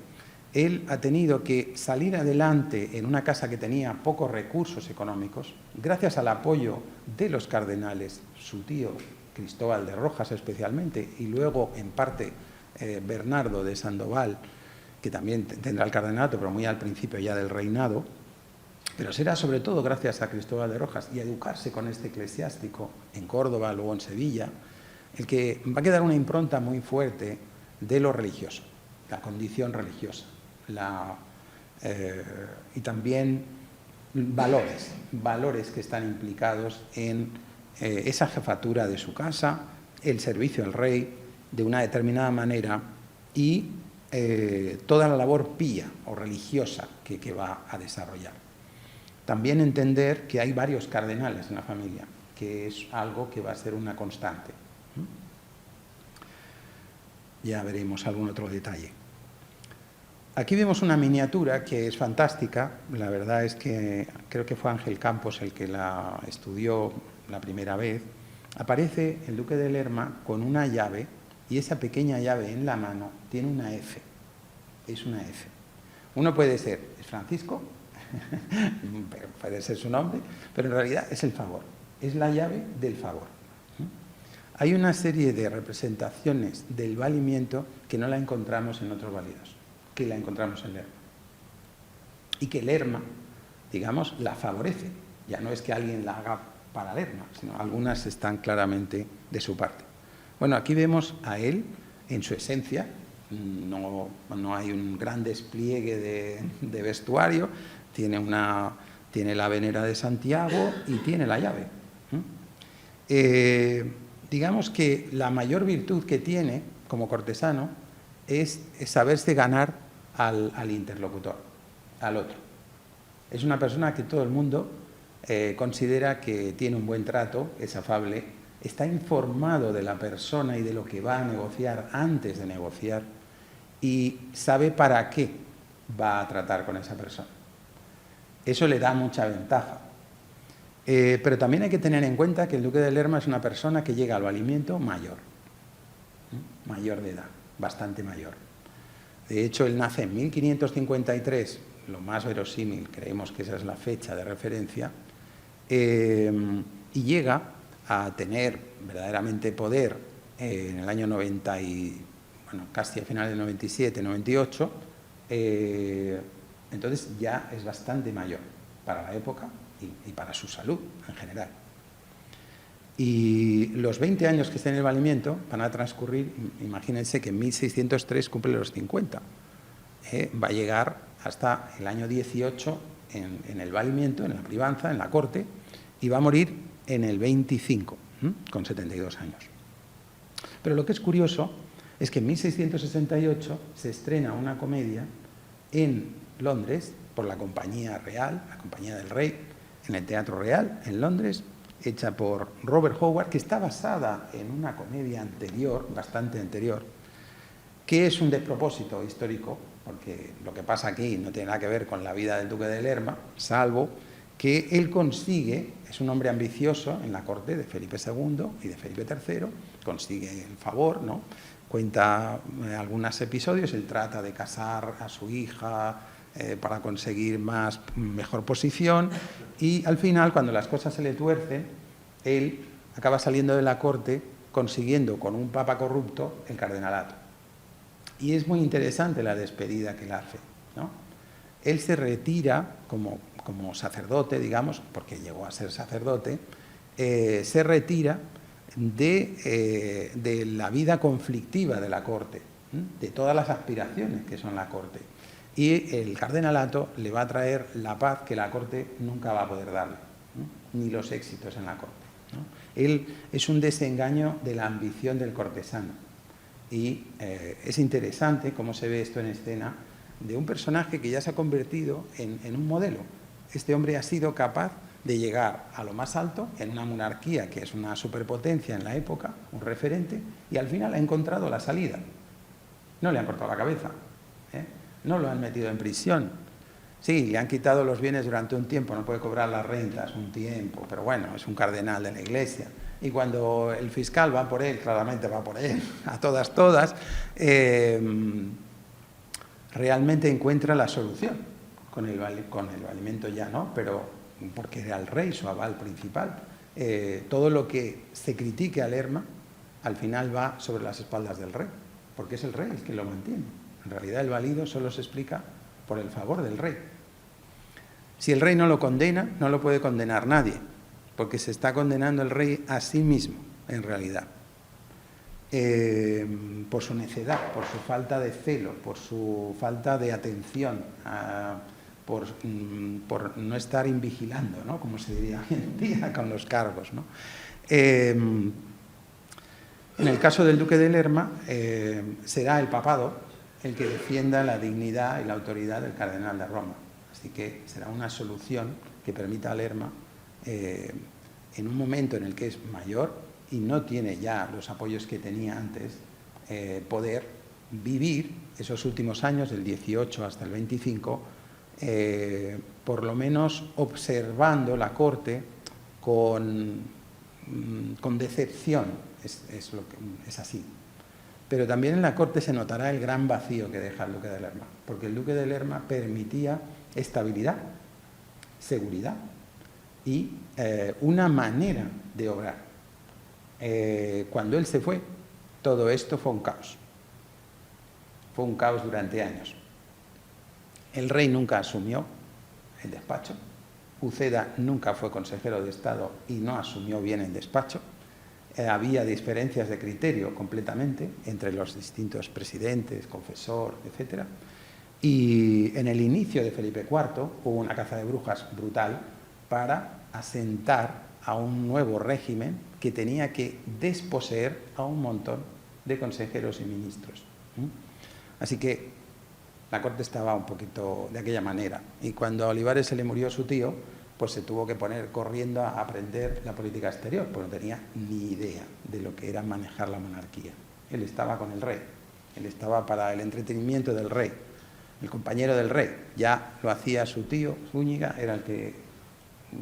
Speaker 4: él ha tenido que salir adelante en una casa que tenía pocos recursos económicos, gracias al apoyo de los cardenales, su tío Cristóbal de Rojas especialmente, y luego en parte Bernardo de Sandoval, que también tendrá el cardenalato, pero muy al principio ya del reinado, pero será sobre todo gracias a Cristóbal de Rojas y a educarse con este eclesiástico en Córdoba, luego en Sevilla, el que va a quedar una impronta muy fuerte de lo religioso, la condición religiosa, y también valores que están implicados en esa jefatura de su casa, el servicio al rey de una determinada manera y toda la labor pía o religiosa que va a desarrollar. También entender que hay varios cardenales en la familia, que es algo que va a ser una constante. Ya veremos algún otro detalle. Aquí vemos una miniatura que es fantástica. La verdad es que creo que fue Ángel Campos el que la estudió la primera vez. Aparece el duque de Lerma con una llave y esa pequeña llave en la mano tiene una F. Es una F. Uno puede ser, ¿es Francisco? Puede ser su nombre, pero en realidad es el favor. Es la llave del favor. Hay una serie de representaciones del valimiento que no la encontramos en otros válidos, que la encontramos en Lerma. Y que Lerma, digamos, la favorece. Ya no es que alguien la haga para Lerma, sino algunas están claramente de su parte. Bueno, aquí vemos a él en su esencia. No hay un gran despliegue de vestuario. Tiene la venera de Santiago y tiene la llave. Digamos que la mayor virtud que tiene como cortesano es saberse ganar al interlocutor, al otro. Es una persona que todo el mundo considera que tiene un buen trato, es afable, está informado de la persona y de lo que va a negociar antes de negociar y sabe para qué va a tratar con esa persona. Eso le da mucha ventaja. Pero también hay que tener en cuenta que el duque de Lerma es una persona que llega al valimiento mayor de edad, bastante mayor. De hecho, él nace en 1553, lo más verosímil, creemos que esa es la fecha de referencia, y llega a tener verdaderamente poder en el año 90 casi a finales del 97, 98, entonces ya es bastante mayor para la época y para su salud en general. Y los 20 años que está en el valimiento van a transcurrir, imagínense que en 1603 cumple los 50, va a llegar hasta el año 18 en el valimiento, en la privanza, en la corte, y va a morir en el 25, con 72 años. Pero lo que es curioso es que en 1668 se estrena una comedia en Londres por la Compañía Real, la Compañía del Rey, en el Teatro Real, en Londres, hecha por Robert Howard, que está basada en una comedia anterior, bastante anterior, que es un despropósito histórico, porque lo que pasa aquí no tiene nada que ver con la vida del duque de Lerma, salvo que él consigue, es un hombre ambicioso en la corte de Felipe II y de Felipe III, consigue el favor, ¿no? Cuenta algunos episodios, él trata de casar a su hija para conseguir mejor posición, y al final, cuando las cosas se le tuercen, él acaba saliendo de la corte consiguiendo con un papa corrupto el cardenalato. Y es muy interesante la despedida que él hace, ¿no? Él se retira como sacerdote, digamos, porque llegó a ser sacerdote, se retira de la vida conflictiva de la corte, de todas las aspiraciones que son la corte. Y el cardenalato le va a traer la paz que la corte nunca va a poder darle, ni los éxitos en la corte, ¿no? Él es un desengaño de la ambición del cortesano. Y es interesante cómo se ve esto en escena de un personaje que ya se ha convertido en un modelo. Este hombre ha sido capaz de llegar a lo más alto en una monarquía que es una superpotencia en la época, un referente, y al final ha encontrado la salida. No le han cortado la cabeza, no lo han metido en prisión. Sí, le han quitado los bienes durante un tiempo, no puede cobrar las rentas un tiempo, pero bueno, es un cardenal de la Iglesia. Y cuando el fiscal va por él, claramente va por él, a todas, realmente encuentra la solución. Con el valimiento ya no, pero porque era el rey su aval principal. Todo lo que se critique a Lerma, al final va sobre las espaldas del rey, porque es el rey el que lo mantiene. En realidad el valido solo se explica por el favor del rey. Si el rey no lo condena, no lo puede condenar nadie, porque se está condenando el rey a sí mismo, en realidad, por su necedad, por su falta de celo, por su falta de atención, por no estar invigilando, ¿no? Como se diría hoy en día con los cargos, ¿no? En el caso del duque de Lerma, será el papado el que defienda la dignidad y la autoridad del cardenal de Roma. Así que será una solución que permita a Lerma, en un momento en el que es mayor y no tiene ya los apoyos que tenía antes, poder vivir esos últimos años, del 18 hasta el 25, por lo menos observando la corte con decepción, es así. Pero también en la corte se notará el gran vacío que deja el duque de Lerma, porque el duque de Lerma permitía estabilidad, seguridad y una manera de obrar. Cuando él se fue, todo esto fue un caos. Fue un caos durante años. El rey nunca asumió el despacho. Uceda nunca fue consejero de Estado y no asumió bien el despacho. Había diferencias de criterio completamente entre los distintos presidentes, confesor, etc. Y en el inicio de Felipe IV hubo una caza de brujas brutal para asentar a un nuevo régimen que tenía que desposeer a un montón de consejeros y ministros. Así que la corte estaba un poquito de aquella manera. Y cuando a Olivares se le murió su tío, pues se tuvo que poner corriendo a aprender la política exterior, porque no tenía ni idea de lo que era manejar la monarquía. Él estaba con el rey, él estaba para el entretenimiento del rey, el compañero del rey. Ya lo hacía su tío, Zúñiga, era el que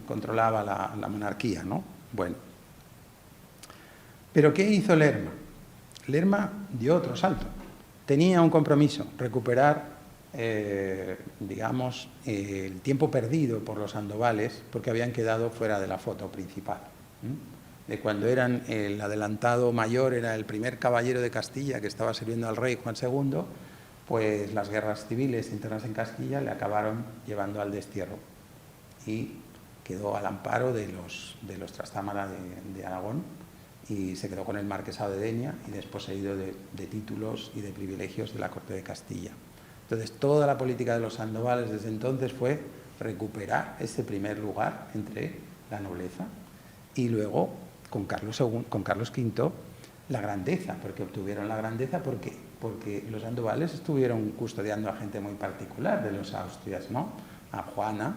Speaker 4: controlaba la monarquía, ¿no? Bueno. ¿Pero qué hizo Lerma? Lerma dio otro salto. tenía un compromiso, recuperar, digamos, el tiempo perdido por los Sandovales, porque habían quedado fuera de la foto principal. De cuando eran el adelantado mayor, era el primer caballero de Castilla que estaba sirviendo al rey Juan II, pues las guerras civiles internas en Castilla le acabaron llevando al destierro y quedó al amparo de los Trastámara de Aragón y se quedó con el marquesado de Denia y desposeído de títulos y de privilegios de la corte de Castilla. Entonces, toda la política de los Sandovales desde entonces fue recuperar ese primer lugar entre la nobleza y luego con Carlos V la grandeza, porque obtuvieron la grandeza porque los Sandovales estuvieron custodiando a gente muy particular de los Austrias, ¿no? A Juana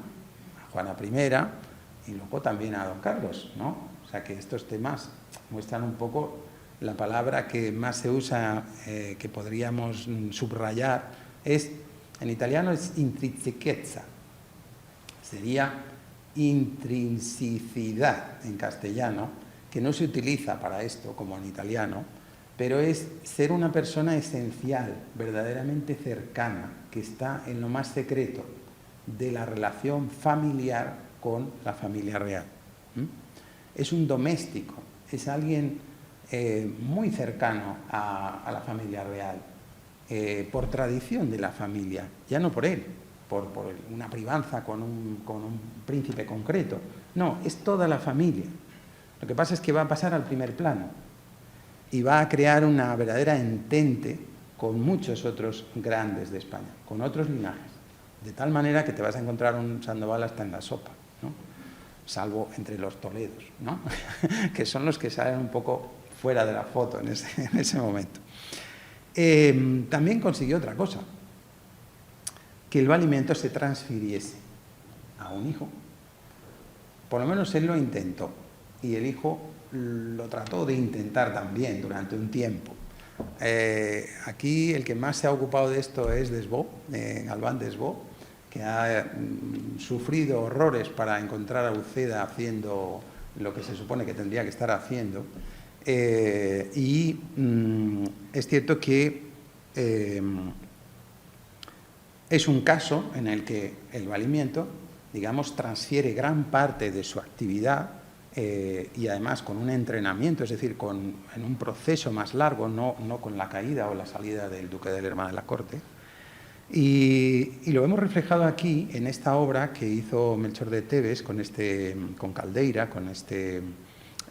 Speaker 4: I y luego también a don Carlos, ¿no? O sea que estos temas muestran un poco la palabra que más se usa, que podríamos subrayar, en italiano es intrinsichezza, sería intrinsicidad en castellano, que no se utiliza para esto como en italiano, pero es ser una persona esencial, verdaderamente cercana, que está en lo más secreto de la relación familiar con la familia real. Es un doméstico, es alguien muy cercano a la familia real, por tradición de la familia, ya no por él, por una privanza con un príncipe concreto. No, es toda la familia. Lo que pasa es que va a pasar al primer plano y va a crear una verdadera entente con muchos otros grandes de España, con otros linajes, de tal manera que te vas a encontrar un Sandoval hasta en la sopa, ¿no? Salvo entre los Toledos, ¿no? que son los que salen un poco fuera de la foto en ese momento. También consiguió otra cosa, que el valimiento se transfiriese a un hijo. Por lo menos él lo intentó y el hijo lo trató de intentar también durante un tiempo. Aquí el que más se ha ocupado de esto es Desbó, Galván Desbó, que ha sufrido horrores para encontrar a Uceda haciendo lo que se supone que tendría que estar haciendo. Y es cierto que es un caso en el que el valimiento, digamos, transfiere gran parte de su actividad y además con un entrenamiento, es decir, en un proceso más largo, no con la caída o la salida del duque de Lerma de la corte. Y lo hemos reflejado aquí en esta obra que hizo Melchor de Tebes con Caldeira, con este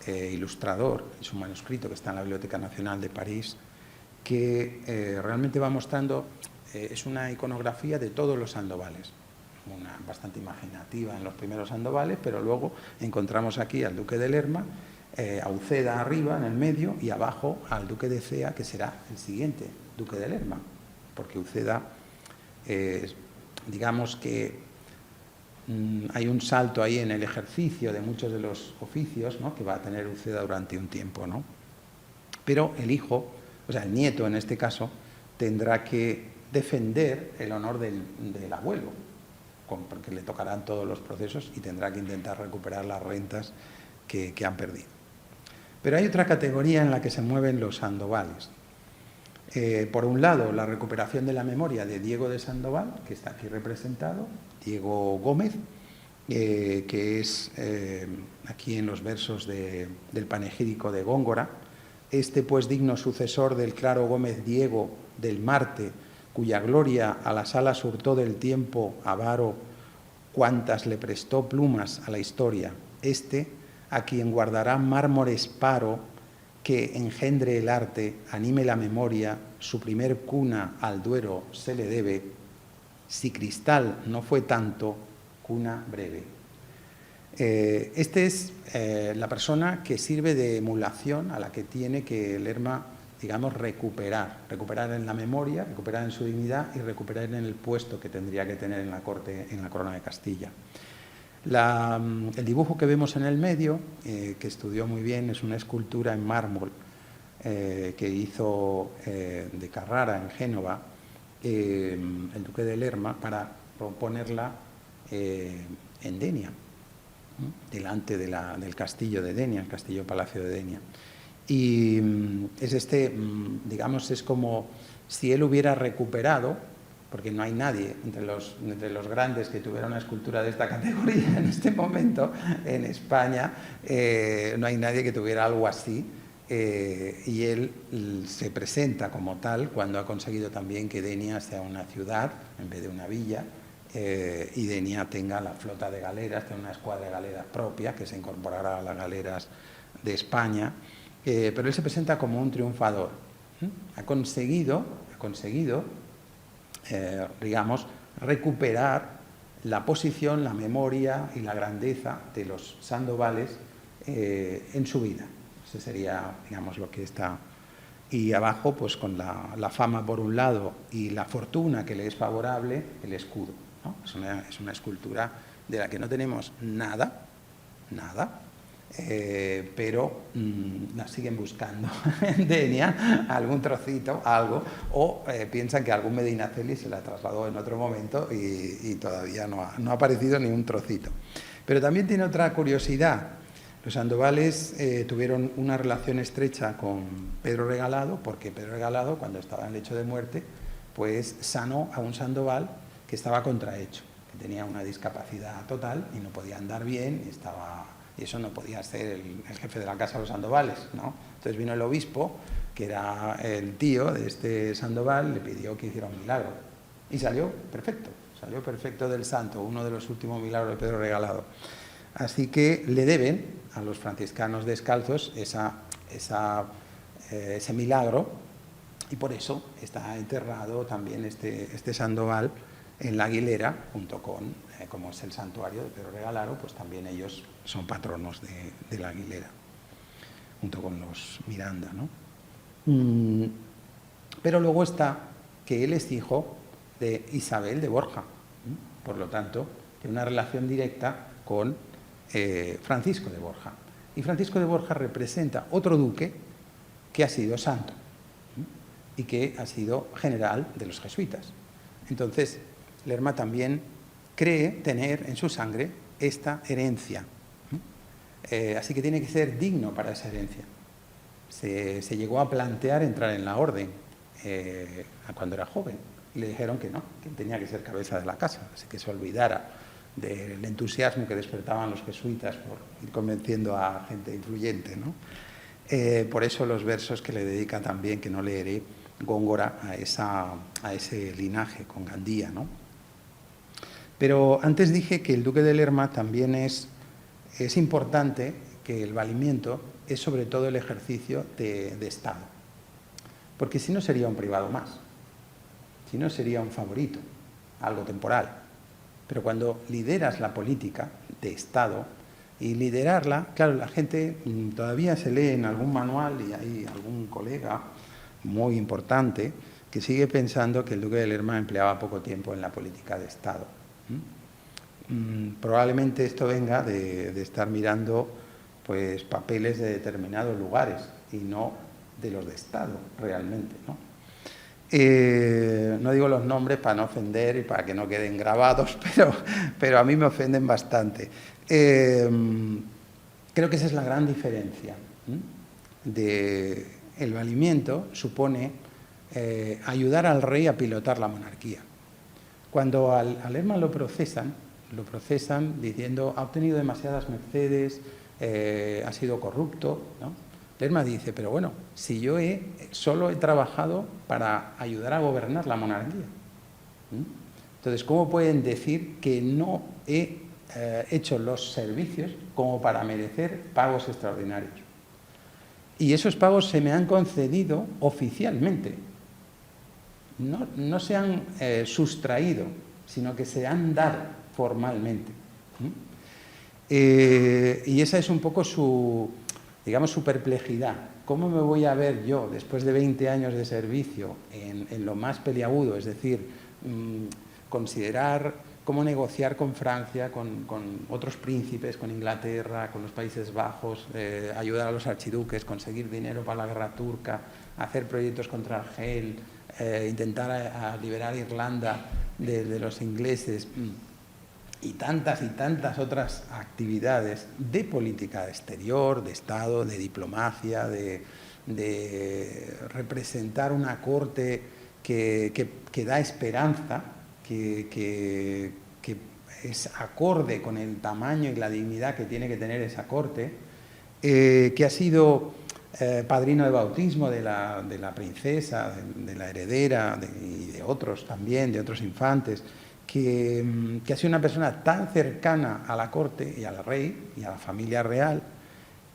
Speaker 4: ilustrador, es un manuscrito que está en la Biblioteca Nacional de París, que realmente va mostrando, es una iconografía de todos los Sandovales, bastante imaginativa en los primeros Sandovales, pero luego encontramos aquí al duque de Lerma, a Uceda arriba, en el medio, y abajo al duque de Cea, que será el siguiente duque de Lerma, porque Uceda, digamos que hay un salto ahí en el ejercicio de muchos de los oficios, ¿no?, que va a tener Uceda durante un tiempo, ¿no? Pero el hijo, o sea, el nieto en este caso, tendrá que defender el honor del abuelo, porque le tocarán todos los procesos y tendrá que intentar recuperar las rentas que han perdido. Pero hay otra categoría en la que se mueven los Sandovales. Por un lado, la recuperación de la memoria de Diego de Sandoval, que está aquí representado, Diego Gómez, que es aquí en los versos del panegírico de Góngora, pues digno sucesor del claro Gómez Diego del Marte, cuya gloria a las alas hurtó del tiempo avaro, cuantas le prestó plumas a la historia, a quien guardará mármores paro, que engendre el arte, anime la memoria, su primer cuna al Duero se le debe, si cristal no fue tanto, cuna breve. Es la persona que sirve de emulación a la que tiene que Lerma, digamos, recuperar en la memoria, recuperar en su dignidad y recuperar en el puesto que tendría que tener en la corte, en la corona de Castilla. El dibujo que vemos en el medio, que estudió muy bien, es una escultura en mármol que hizo de Carrara en Génova el duque de Lerma para ponerla en Denia, delante del castillo de Denia, el castillo-palacio de Denia. Y es digamos, es como si él hubiera recuperado, porque no hay nadie entre los grandes que tuviera una escultura de esta categoría en este momento en España, no hay nadie que tuviera algo así, y él se presenta como tal cuando ha conseguido también que Denia sea una ciudad en vez de una villa, y Denia tenga la flota de galeras, tenga una escuadra de galeras propia que se incorporará a las galeras de España, pero él se presenta como un triunfador. Ha conseguido digamos, recuperar la posición, la memoria y la grandeza de los Sandovales en su vida. Ese sería, digamos, lo que está. Y abajo, pues con la fama por un lado y la fortuna que le es favorable, el escudo, ¿no? Es una escultura de la que no tenemos nada, pero la siguen buscando en Denia, algún trocito, algo, o piensan que algún Medinaceli se la trasladó en otro momento y todavía no ha aparecido ni un trocito. Pero también tiene otra curiosidad. Los Sandovales tuvieron una relación estrecha con Pedro Regalado, porque Pedro Regalado, cuando estaba en lecho de muerte, pues sanó a un Sandoval que estaba contrahecho, que tenía una discapacidad total y no podía andar bien, y eso no podía ser el jefe de la casa de los Sandovales, ¿no? Entonces vino el obispo, que era el tío de este Sandoval, le pidió que hiciera un milagro. Y salió perfecto del santo, uno de los últimos milagros de Pedro Regalado. Así que le deben a los franciscanos descalzos ese milagro, y por eso está enterrado también este Sandoval en la Aguilera, junto con, como es el santuario de Pedro Regalado, pues también ellos son patronos de la Aguilera, junto con los Miranda, ¿no? Pero luego está que él es hijo de Isabel de Borja, por lo tanto, tiene una relación directa con Francisco de Borja. Y Francisco de Borja representa otro duque que ha sido santo y que ha sido general de los jesuitas. Entonces, Lerma también cree tener en su sangre esta herencia. Así que tiene que ser digno para esa herencia. Se llegó a plantear entrar en la orden cuando era joven. Y le dijeron que no, que tenía que ser cabeza de la casa, así que se olvidara del entusiasmo que despertaban los jesuitas por ir convenciendo a gente influyente, ¿no? Por eso los versos que le dedica también, que no leeré, Góngora, a ese linaje con Gandía, ¿no? Pero antes dije que el duque de Lerma también es importante, que el valimiento es sobre todo el ejercicio de Estado, porque si no sería un privado más, si no sería un favorito, algo temporal. Pero cuando lideras la política de Estado, y liderarla, claro, la gente todavía se lee en algún manual, y hay algún colega muy importante que sigue pensando que el duque de Lerma empleaba poco tiempo en la política de Estado. Probablemente esto venga de estar mirando pues papeles de determinados lugares y no de los de Estado realmente, ¿no? No digo los nombres para no ofender y para que no queden grabados, pero a mí me ofenden bastante. Creo que esa es la gran diferencia. El valimiento supone ayudar al rey a pilotar la monarquía. Cuando a Lerma lo procesan diciendo ha obtenido demasiadas mercedes, ha sido corrupto, ¿no? Lerma dice, pero bueno, si yo solo he trabajado para ayudar a gobernar la monarquía. Entonces, ¿cómo pueden decir que no he hecho los servicios como para merecer pagos extraordinarios? Y esos pagos se me han concedido oficialmente. No se han sustraído, sino que se han dado formalmente. Y esa es un poco su perplejidad. ¿Cómo me voy a ver yo, después de 20 años de servicio, en lo más peliagudo? Es decir, considerar cómo negociar con Francia, con otros príncipes, con Inglaterra, con los Países Bajos, ayudar a los archiduques, conseguir dinero para la guerra turca, hacer proyectos contra Argel, intentar liberar Irlanda de los ingleses, y tantas otras actividades de política exterior, de Estado, de diplomacia, de representar una corte que da esperanza, que es acorde con el tamaño y la dignidad que tiene que tener esa corte, que ha sido padrino de bautismo de la princesa, de la heredera y de otros también, de otros infantes, que ha sido una persona tan cercana a la corte y al rey y a la familia real,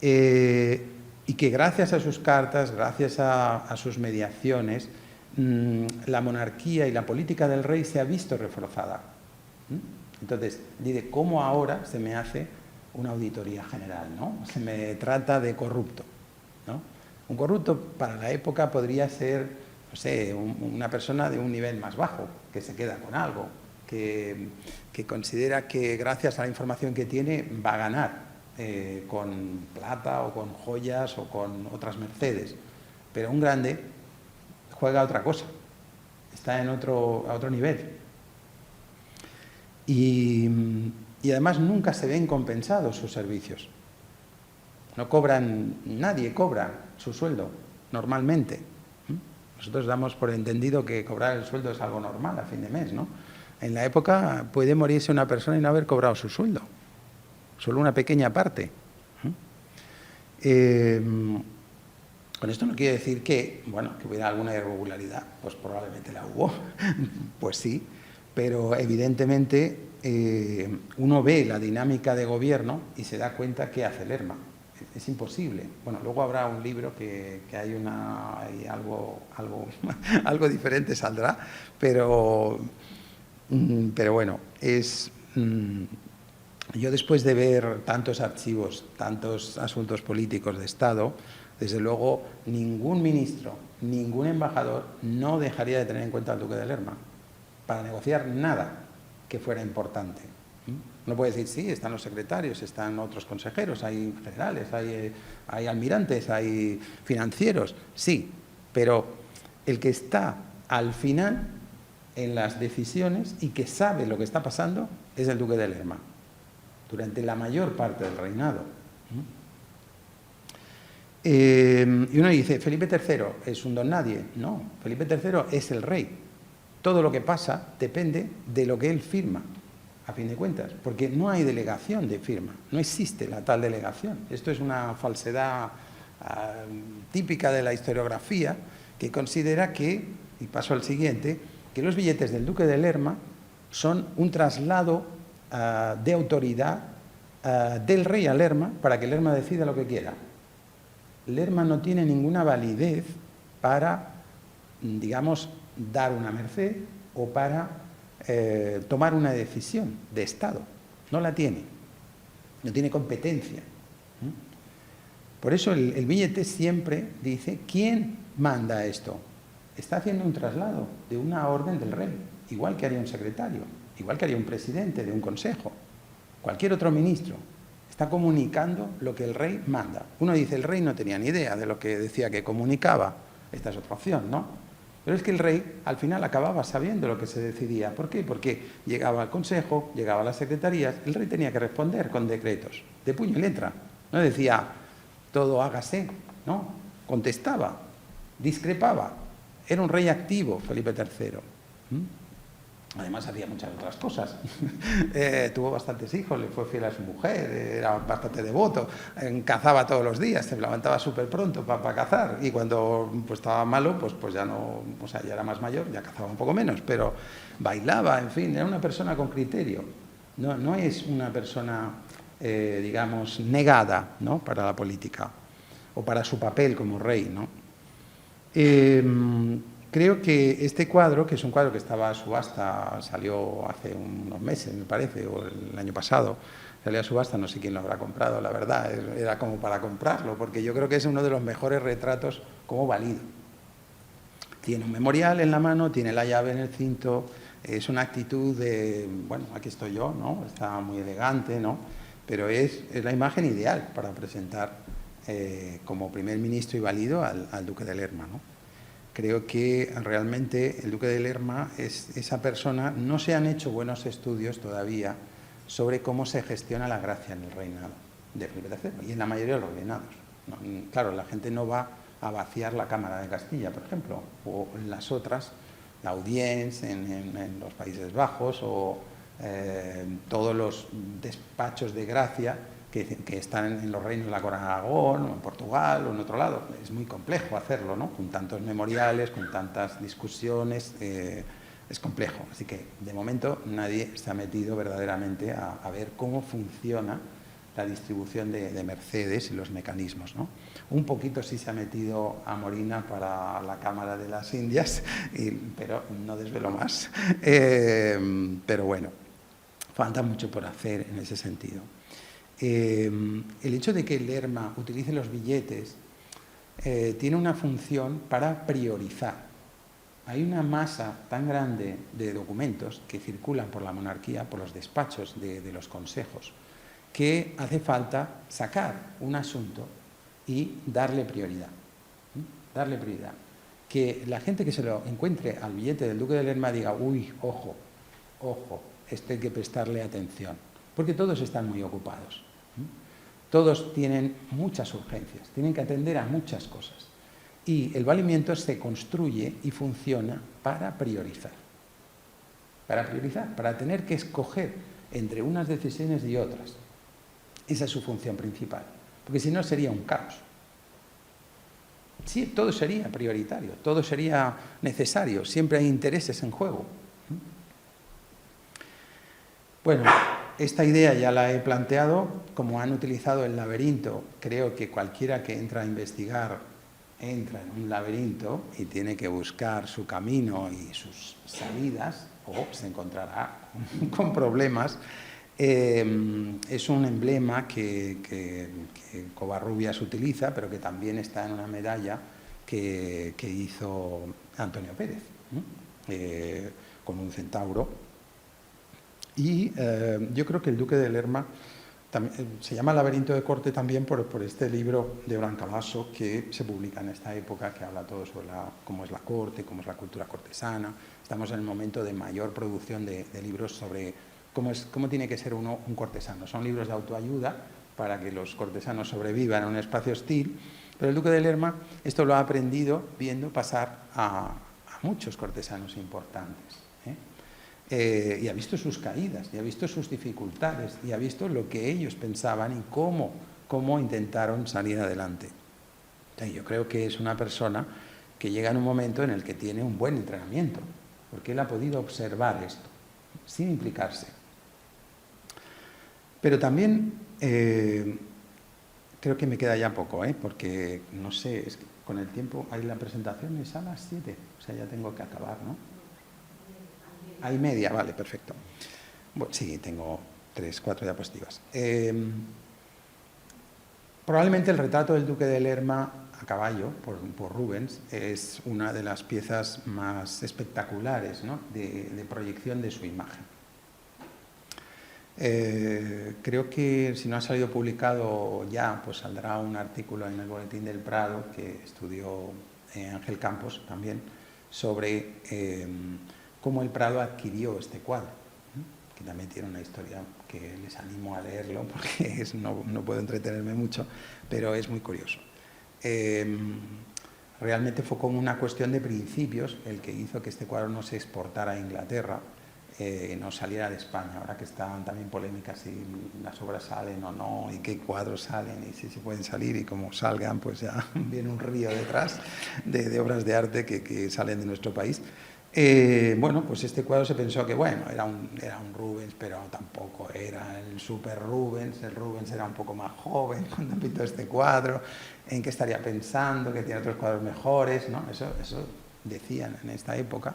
Speaker 4: y que gracias a sus cartas, gracias a sus mediaciones, la monarquía y la política del rey se ha visto reforzada. Entonces, dice, ¿cómo ahora se me hace una auditoría general, ¿no? Se me trata de corrupto, ¿no? Un corrupto para la época podría ser, no sé, una persona de un nivel más bajo, que se queda con algo, que considera que gracias a la información que tiene va a ganar con plata o con joyas o con otras mercedes. Pero un grande juega a otra cosa, está a otro nivel. Y además nunca se ven compensados sus servicios. No cobran, nadie cobra su sueldo normalmente. Nosotros damos por entendido que cobrar el sueldo es algo normal a fin de mes, ¿no? En la época puede morirse una persona y no haber cobrado su sueldo, solo una pequeña parte. Con esto no quiere decir que, bueno, que hubiera alguna irregularidad, pues probablemente la hubo, pues sí, pero evidentemente uno ve la dinámica de gobierno y se da cuenta que hace Lerma. Es imposible. Bueno, luego habrá un libro que hay algo diferente saldrá, pero bueno, yo después de ver tantos archivos, tantos asuntos políticos de Estado, desde luego ningún ministro, ningún embajador no dejaría de tener en cuenta al duque de Lerma para negociar nada que fuera importante. No puede decir, sí, están los secretarios, están otros consejeros, hay generales, hay almirantes, hay financieros, sí, pero el que está al final en las decisiones y que sabe lo que está pasando es el duque de Lerma, durante la mayor parte del reinado. Y uno dice, Felipe III es un don nadie. No, Felipe III es el rey. Todo lo que pasa depende de lo que él firma, a fin de cuentas, porque no hay delegación de firma, no existe la tal delegación. Esto es una falsedad típica de la historiografía, que considera que, y paso al siguiente, que los billetes del duque de Lerma son un traslado de autoridad del rey a Lerma para que Lerma decida lo que quiera. Lerma no tiene ninguna validez para, digamos, dar una merced o para tomar una decisión de Estado. No la tiene. No tiene competencia. Por eso el billete siempre dice, ¿quién manda esto? Está haciendo un traslado de una orden del rey, igual que haría un secretario, igual que haría un presidente de un consejo, cualquier otro ministro. Está comunicando lo que el rey manda. Uno dice, el rey no tenía ni idea de lo que decía que comunicaba. Esta es otra opción, ¿no? Pero es que el rey al final acababa sabiendo lo que se decidía. ¿Por qué? Porque llegaba al consejo, llegaba a las secretarías, el rey tenía que responder con decretos, de puño y letra. No decía, todo hágase, no. Contestaba, discrepaba. Era un rey activo, Felipe III. Además hacía muchas otras cosas. Tuvo bastantes hijos, le fue fiel a su mujer, era bastante devoto, cazaba todos los días, se levantaba súper pronto para cazar, y cuando pues, estaba malo, pues ya no, o sea, ya era más mayor, ya cazaba un poco menos, pero bailaba, en fin, era una persona con criterio. No es una persona, digamos, negada, ¿no?, para la política o para su papel como rey, ¿no? Creo que este cuadro, que es un cuadro que estaba a subasta, salió hace unos meses, me parece, o el año pasado, salió a subasta, no sé quién lo habrá comprado, la verdad, era como para comprarlo, porque yo creo que es uno de los mejores retratos como válido. Tiene un memorial en la mano, tiene la llave en el cinto, es una actitud de, bueno, aquí estoy yo, ¿no? Está muy elegante, ¿no? Pero es la imagen ideal para presentar como primer ministro y válido al duque de Lerma, ¿no? Creo que realmente el duque de Lerma es esa persona. No se han hecho buenos estudios todavía sobre cómo se gestiona la gracia en el reinado de Felipe III y en la mayoría de los reinados. Claro, la gente no va a vaciar la Cámara de Castilla, por ejemplo, o las otras, la Audience en los Países Bajos o todos los despachos de gracia que están en los reinos de la Corona de Aragón, o en Portugal, o en otro lado. Es muy complejo hacerlo, ¿no? Con tantos memoriales, con tantas discusiones, es complejo. Así que, de momento, nadie se ha metido verdaderamente a ver cómo funciona la distribución de Mercedes y los mecanismos, ¿no? Un poquito sí se ha metido a Molina para la Cámara de las Indias, pero no desvelo más. Pero bueno, falta mucho por hacer en ese sentido. El hecho de que Lerma utilice los billetes tiene una función para priorizar. Hay una masa tan grande de documentos que circulan por la monarquía, por los despachos de los consejos, que hace falta sacar un asunto y darle prioridad. Darle prioridad. Que la gente que se lo encuentre al billete del duque de Lerma diga, uy, ojo, ojo, esto hay que prestarle atención, porque todos están muy ocupados. Todos tienen muchas urgencias, tienen que atender a muchas cosas. Y el valimiento se construye y funciona para priorizar. Para priorizar, para tener que escoger entre unas decisiones y otras. Esa es su función principal, porque si no sería un caos. Sí, todo sería prioritario, todo sería necesario, siempre hay intereses en juego. Bueno, esta idea ya la he planteado, como han utilizado el laberinto, creo que cualquiera que entra a investigar entra en un laberinto y tiene que buscar su camino y sus salidas, o se encontrará con problemas. Es un emblema que Covarrubias utiliza, pero que también está en una medalla que hizo Antonio Pérez, con un centauro. Y yo creo que el duque de Lerma también, se llama Laberinto de Corte también por este libro de Brancabasso que se publica en esta época, que habla todo sobre cómo es la corte, cómo es la cultura cortesana. Estamos en el momento de mayor producción de libros sobre cómo tiene que ser uno un cortesano. Son libros de autoayuda para que los cortesanos sobrevivan en un espacio hostil, pero el duque de Lerma esto lo ha aprendido viendo pasar a muchos cortesanos importantes. Y ha visto sus caídas, y ha visto sus dificultades, y ha visto lo que ellos pensaban y cómo intentaron salir adelante. Yo creo que es una persona que llega en un momento en el que tiene un buen entrenamiento, porque él ha podido observar esto, sin implicarse. Pero también creo que me queda ya poco, porque no sé, es que con el tiempo, ahí la presentación es a las 7, o sea, ya tengo que acabar, ¿no? Hay media, vale, perfecto. Bueno, sí, tengo 3, 4 diapositivas. Probablemente el retrato del duque de Lerma a caballo, por Rubens, es una de las piezas más espectaculares, ¿no?, de proyección de su imagen. Creo que si no ha salido publicado ya, pues saldrá un artículo en el Boletín del Prado que estudió Ángel Campos también, sobre cómo el Prado adquirió este cuadro, que también tiene una historia que les animo a leerlo porque no puedo entretenerme mucho, pero es muy curioso. Realmente fue como una cuestión de principios el que hizo que este cuadro no se exportara a Inglaterra, no saliera de España. Ahora que están también polémicas si las obras salen o no, y qué cuadros salen y si se pueden salir, y como salgan pues ya viene un río detrás de obras de arte que salen de nuestro país. Bueno, pues este cuadro se pensó que, bueno, era un Rubens, pero tampoco era el super Rubens. El Rubens era un poco más joven cuando pintó este cuadro. ¿En qué estaría pensando? Que tiene otros cuadros mejores, ¿no? Eso decían en esta época.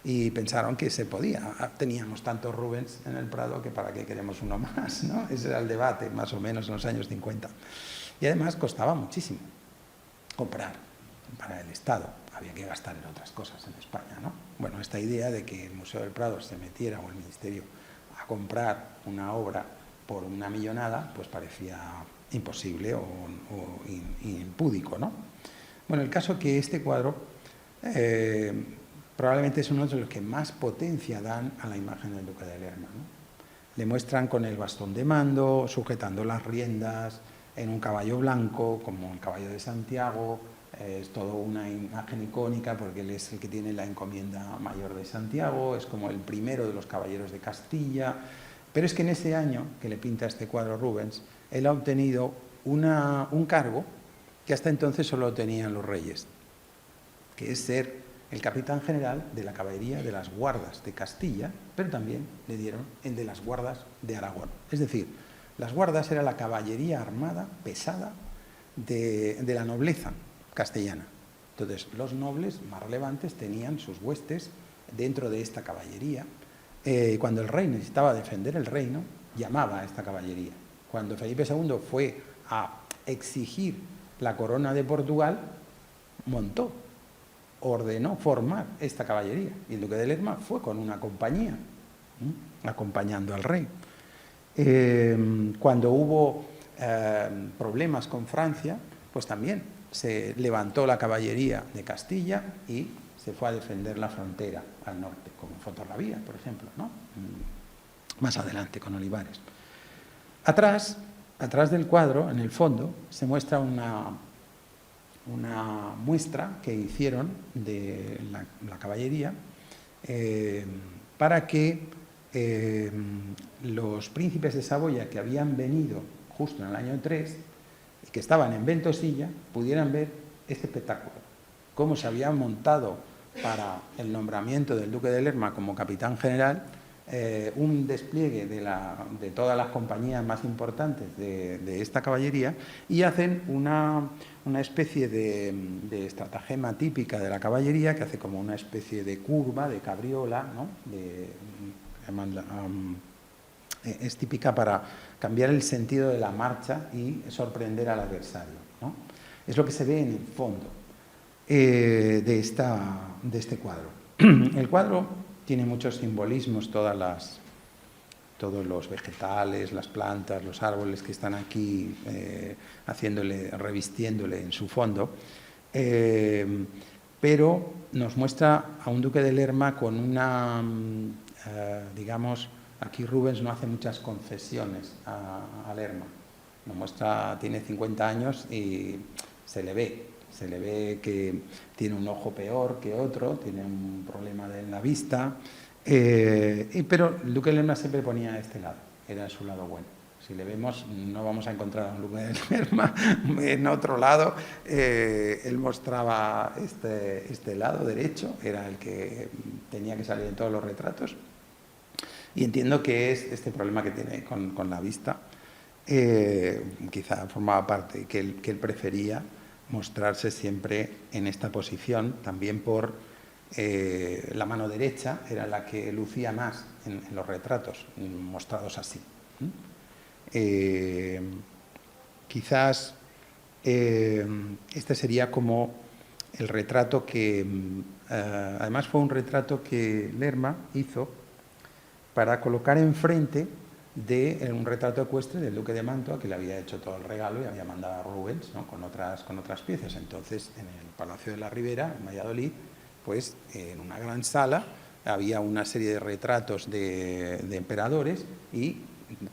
Speaker 4: Y pensaron que se podía. Teníamos tantos Rubens en el Prado que para qué queremos uno más, ¿no? Ese era el debate, más o menos, en los años 50. Y además costaba muchísimo comprar para el Estado. Había que gastar en otras cosas en España, ¿no? Bueno, esta idea de que el Museo del Prado se metiera, o el Ministerio, a comprar una obra por una millonada, pues parecía imposible o impúdico, ¿no? Bueno, el caso es que este cuadro probablemente es uno de los que más potencia dan a la imagen del duque de Lerma, ¿no? Le muestran con el bastón de mando, sujetando las riendas, en un caballo blanco, como el caballo de Santiago, Es todo una imagen icónica porque él es el que tiene la encomienda mayor de Santiago, es como el primero de los caballeros de Castilla. Pero es que en ese año que le pinta este cuadro Rubens, él ha obtenido un cargo que hasta entonces solo tenían los reyes, que es ser el capitán general de la caballería de las guardas de Castilla, pero también le dieron el de las guardas de Aragón. Es decir, las guardas era la caballería armada pesada de la nobleza castellana. Entonces, los nobles más relevantes tenían sus huestes dentro de esta caballería. Cuando el rey necesitaba defender el reino, llamaba a esta caballería. Cuando Felipe II fue a exigir la corona de Portugal, ordenó formar esta caballería. Y el duque de Lerma fue con una compañía, acompañando al rey. Cuando hubo problemas con Francia, pues también se levantó la caballería de Castilla y se fue a defender la frontera al norte, como Fontorrabía, por ejemplo, ¿no? Más adelante, con Olivares. Atrás del cuadro, en el fondo, se muestra una muestra que hicieron de la caballería para que los príncipes de Saboya que habían venido justo en el año 3 y que estaban en Ventosilla pudieran ver este espectáculo, cómo se había montado para el nombramiento del duque de Lerma como capitán general un despliegue de todas las compañías más importantes de esta caballería, y hacen una especie de estratagema típica de la caballería, que hace como una especie de curva, de cabriola, ¿no? Es típica para cambiar el sentido de la marcha y sorprender al adversario, ¿no? Es lo que se ve en el fondo de este cuadro. El cuadro tiene muchos simbolismos, todos los vegetales, las plantas, los árboles que están aquí revistiéndole en su fondo, pero nos muestra a un duque de Lerma con una, digamos, aquí Rubens no hace muchas concesiones a Lerma. Nos muestra, tiene 50 años y se le ve que tiene un ojo peor que otro, tiene un problema en la vista, pero el duque de Lerma siempre ponía a este lado, era su lado bueno. Si le vemos, no vamos a encontrar a un duque de Lerma en otro lado. Él mostraba este lado derecho, era el que tenía que salir en todos los retratos, y entiendo que es este problema que tiene con la vista, quizá formaba parte, que él prefería mostrarse siempre en esta posición, también por la mano derecha era la que lucía más en los retratos, mostrados así. Quizás este sería como el retrato que, además fue un retrato que Lerma hizo para colocar enfrente de un retrato ecuestre del duque de Mantua, que le había hecho todo el regalo y había mandado a Rubens, ¿no? con otras piezas. Entonces, en el Palacio de la Ribera, en Valladolid, pues en una gran sala había una serie de retratos de emperadores, y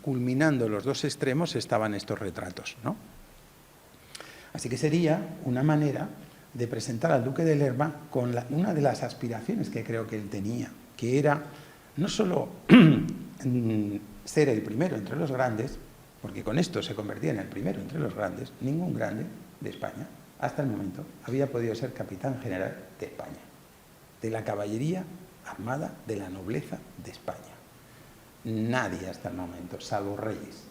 Speaker 4: culminando los dos extremos estaban estos retratos, ¿no? Así que sería una manera de presentar al duque de Lerma con una de las aspiraciones que creo que él tenía, que era no solo ser el primero entre los grandes, porque con esto se convertía en el primero entre los grandes. Ningún grande de España hasta el momento había podido ser capitán general de España, de la caballería armada de la nobleza de España. Nadie hasta el momento, salvo reyes.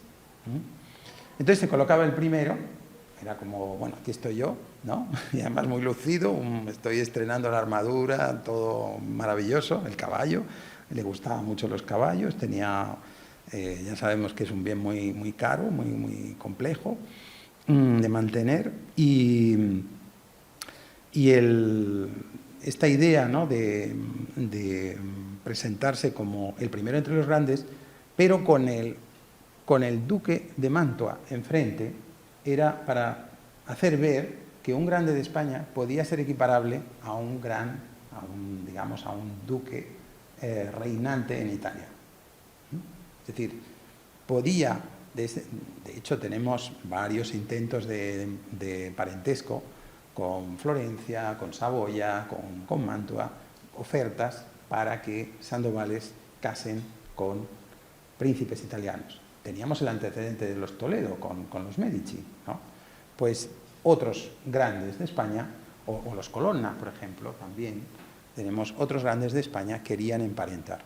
Speaker 4: Entonces se colocaba el primero, era como, bueno, aquí estoy yo, ¿no? Y además muy lucido, estoy estrenando la armadura, todo maravilloso, el caballo, le gustaban mucho los caballos, tenía... ya sabemos que es un bien muy, muy caro, muy, muy complejo de mantener, y esta idea, ¿no? de presentarse como el primero entre los grandes, pero con el duque de Mantua enfrente, era para hacer ver que un grande de España podía ser equiparable a un duque reinante en Italia. Es decir, podía, de hecho tenemos varios intentos de parentesco con Florencia, con Saboya, con Mantua, ofertas para que Sandovales casen con príncipes italianos. Teníamos el antecedente de los Toledo con los Medici, ¿no? Pues otros grandes de España, o los Colonna, por ejemplo, también tenemos otros grandes de España querían emparentar.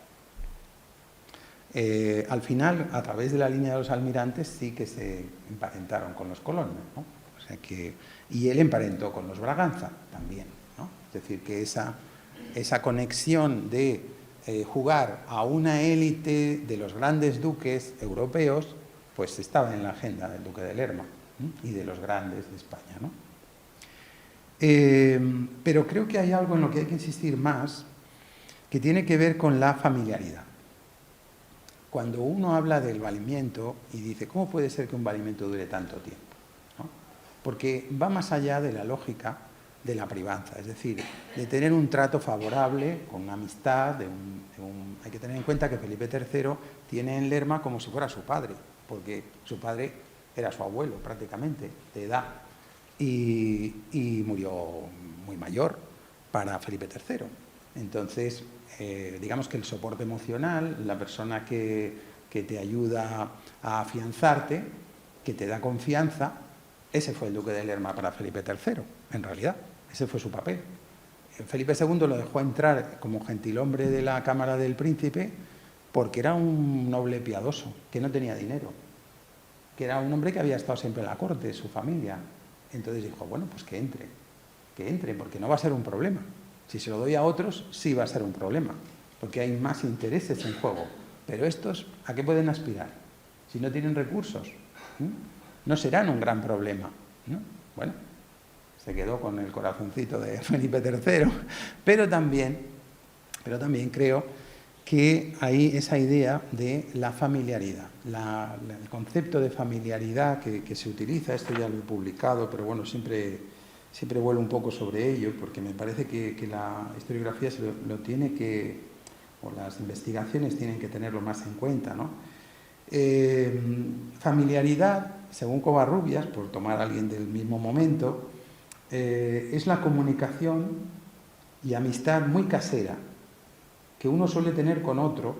Speaker 4: Al final, a través de la línea de los almirantes, sí que se emparentaron con los Colonna, ¿no? O sea que, y él emparentó con los Braganza también, ¿no? Es decir, que esa conexión de jugar a una élite de los grandes duques europeos, pues estaba en la agenda del duque de Lerma, ¿no? Y de los grandes de España, ¿no? Pero creo que hay algo en lo que hay que insistir más, que tiene que ver con la familiaridad. Cuando uno habla del valimiento y dice, ¿cómo puede ser que un valimiento dure tanto tiempo? ¿No? Porque va más allá de la lógica de la privanza, es decir, de tener un trato favorable, con una amistad, hay que tener en cuenta que Felipe III tiene en Lerma como si fuera su padre, porque su padre era su abuelo prácticamente, de edad, y murió muy mayor para Felipe III. Entonces, digamos que el soporte emocional, la persona que te ayuda a afianzarte, que te da confianza, ese fue el duque de Lerma para Felipe III, en realidad. Ese fue su papel. Felipe II lo dejó entrar como gentilhombre de la Cámara del Príncipe porque era un noble piadoso, que no tenía dinero, que era un hombre que había estado siempre en la corte, su familia. Entonces dijo, bueno, pues que entre, porque no va a ser un problema. Si se lo doy a otros, sí va a ser un problema, porque hay más intereses en juego. Pero estos, ¿a qué pueden aspirar? Si no tienen recursos, no serán un gran problema, ¿no? Bueno, se quedó con el corazoncito de Felipe III, pero también creo que hay esa idea de la familiaridad, el concepto de familiaridad que se utiliza. Esto ya lo he publicado, pero bueno, siempre vuelo un poco sobre ello, porque me parece que la historiografía lo tiene que, o las investigaciones tienen que tenerlo más en cuenta, ¿no? Familiaridad, según Covarrubias, por tomar a alguien del mismo momento, es la comunicación y amistad muy casera que uno suele tener con otro,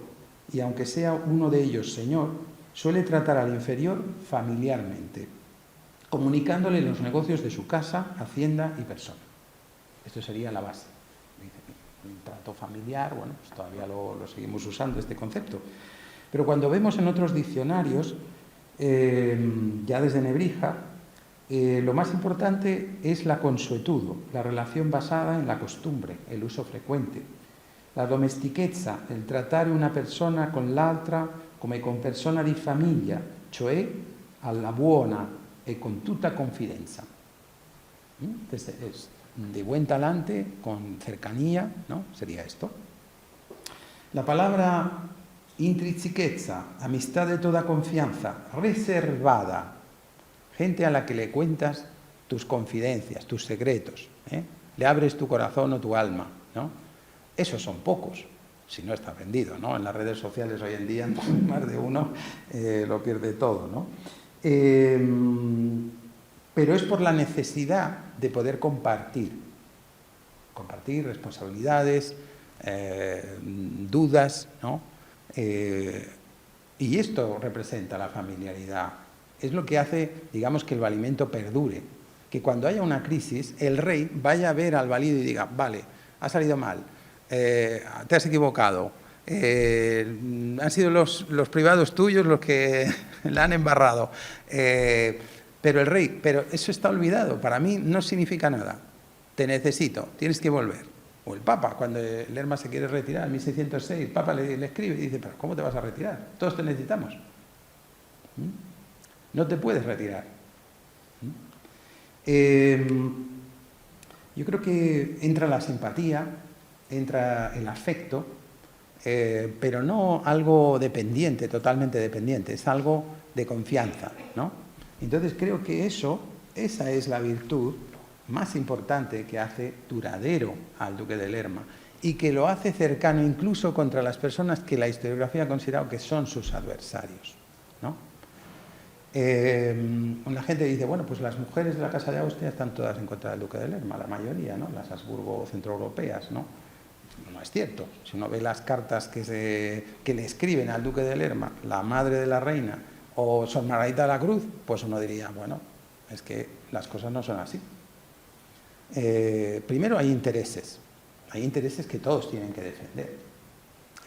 Speaker 4: y aunque sea uno de ellos señor, suele tratar al inferior familiarmente, comunicándole los negocios de su casa, hacienda y persona. Esto sería la base. Un trato familiar, bueno, pues todavía lo seguimos usando, este concepto. Pero cuando vemos en otros diccionarios, ya desde Nebrija, lo más importante es la consuetudo, la relación basada en la costumbre, el uso frecuente. La domestichezza, el trattare una persona con l'altra come con persona di famiglia, cioè alla buona e con tutta confidenza. Entonces, es de buen talante, con cercanía, ¿no? Sería esto. La palabra intrinsechezza, amistad de toda confianza, reservada, gente a la que le cuentas tus confidencias, tus secretos, ¿eh? Le abres tu corazón o tu alma, ¿no? Esos son pocos, si no está vendido, ¿no? En las redes sociales hoy en día más de uno lo pierde todo, ¿no? Pero es por la necesidad de poder compartir responsabilidades, dudas, ¿no? Y esto representa la familiaridad. Es lo que hace, digamos, que el valimiento perdure. Que cuando haya una crisis, el rey vaya a ver al valido y diga, vale, ha salido mal, te has equivocado, han sido los privados tuyos los que la han embarrado. Pero el rey, pero eso está olvidado, para mí no significa nada. Te necesito, tienes que volver. O el Papa, cuando Lerma se quiere retirar en 1606, el Papa le escribe y dice, pero ¿cómo te vas a retirar? Todos te necesitamos. No te puedes retirar. Yo creo que entra la simpatía, entra el afecto, pero no algo dependiente, totalmente dependiente, es algo de confianza, ¿no? Entonces creo que esa es la virtud más importante que hace duradero al duque de Lerma y que lo hace cercano incluso contra las personas que la historiografía ha considerado que son sus adversarios, ¿no? La gente dice, bueno, pues las mujeres de la Casa de Austria están todas en contra del duque de Lerma, la mayoría, ¿no? Las Habsburgo centroeuropeas, ¿no? No es cierto. Si uno ve las cartas que le escriben al duque de Lerma, la madre de la reina o Sor Margarita de la Cruz, pues uno diría, bueno, es que las cosas no son así. Primero hay intereses que todos tienen que defender.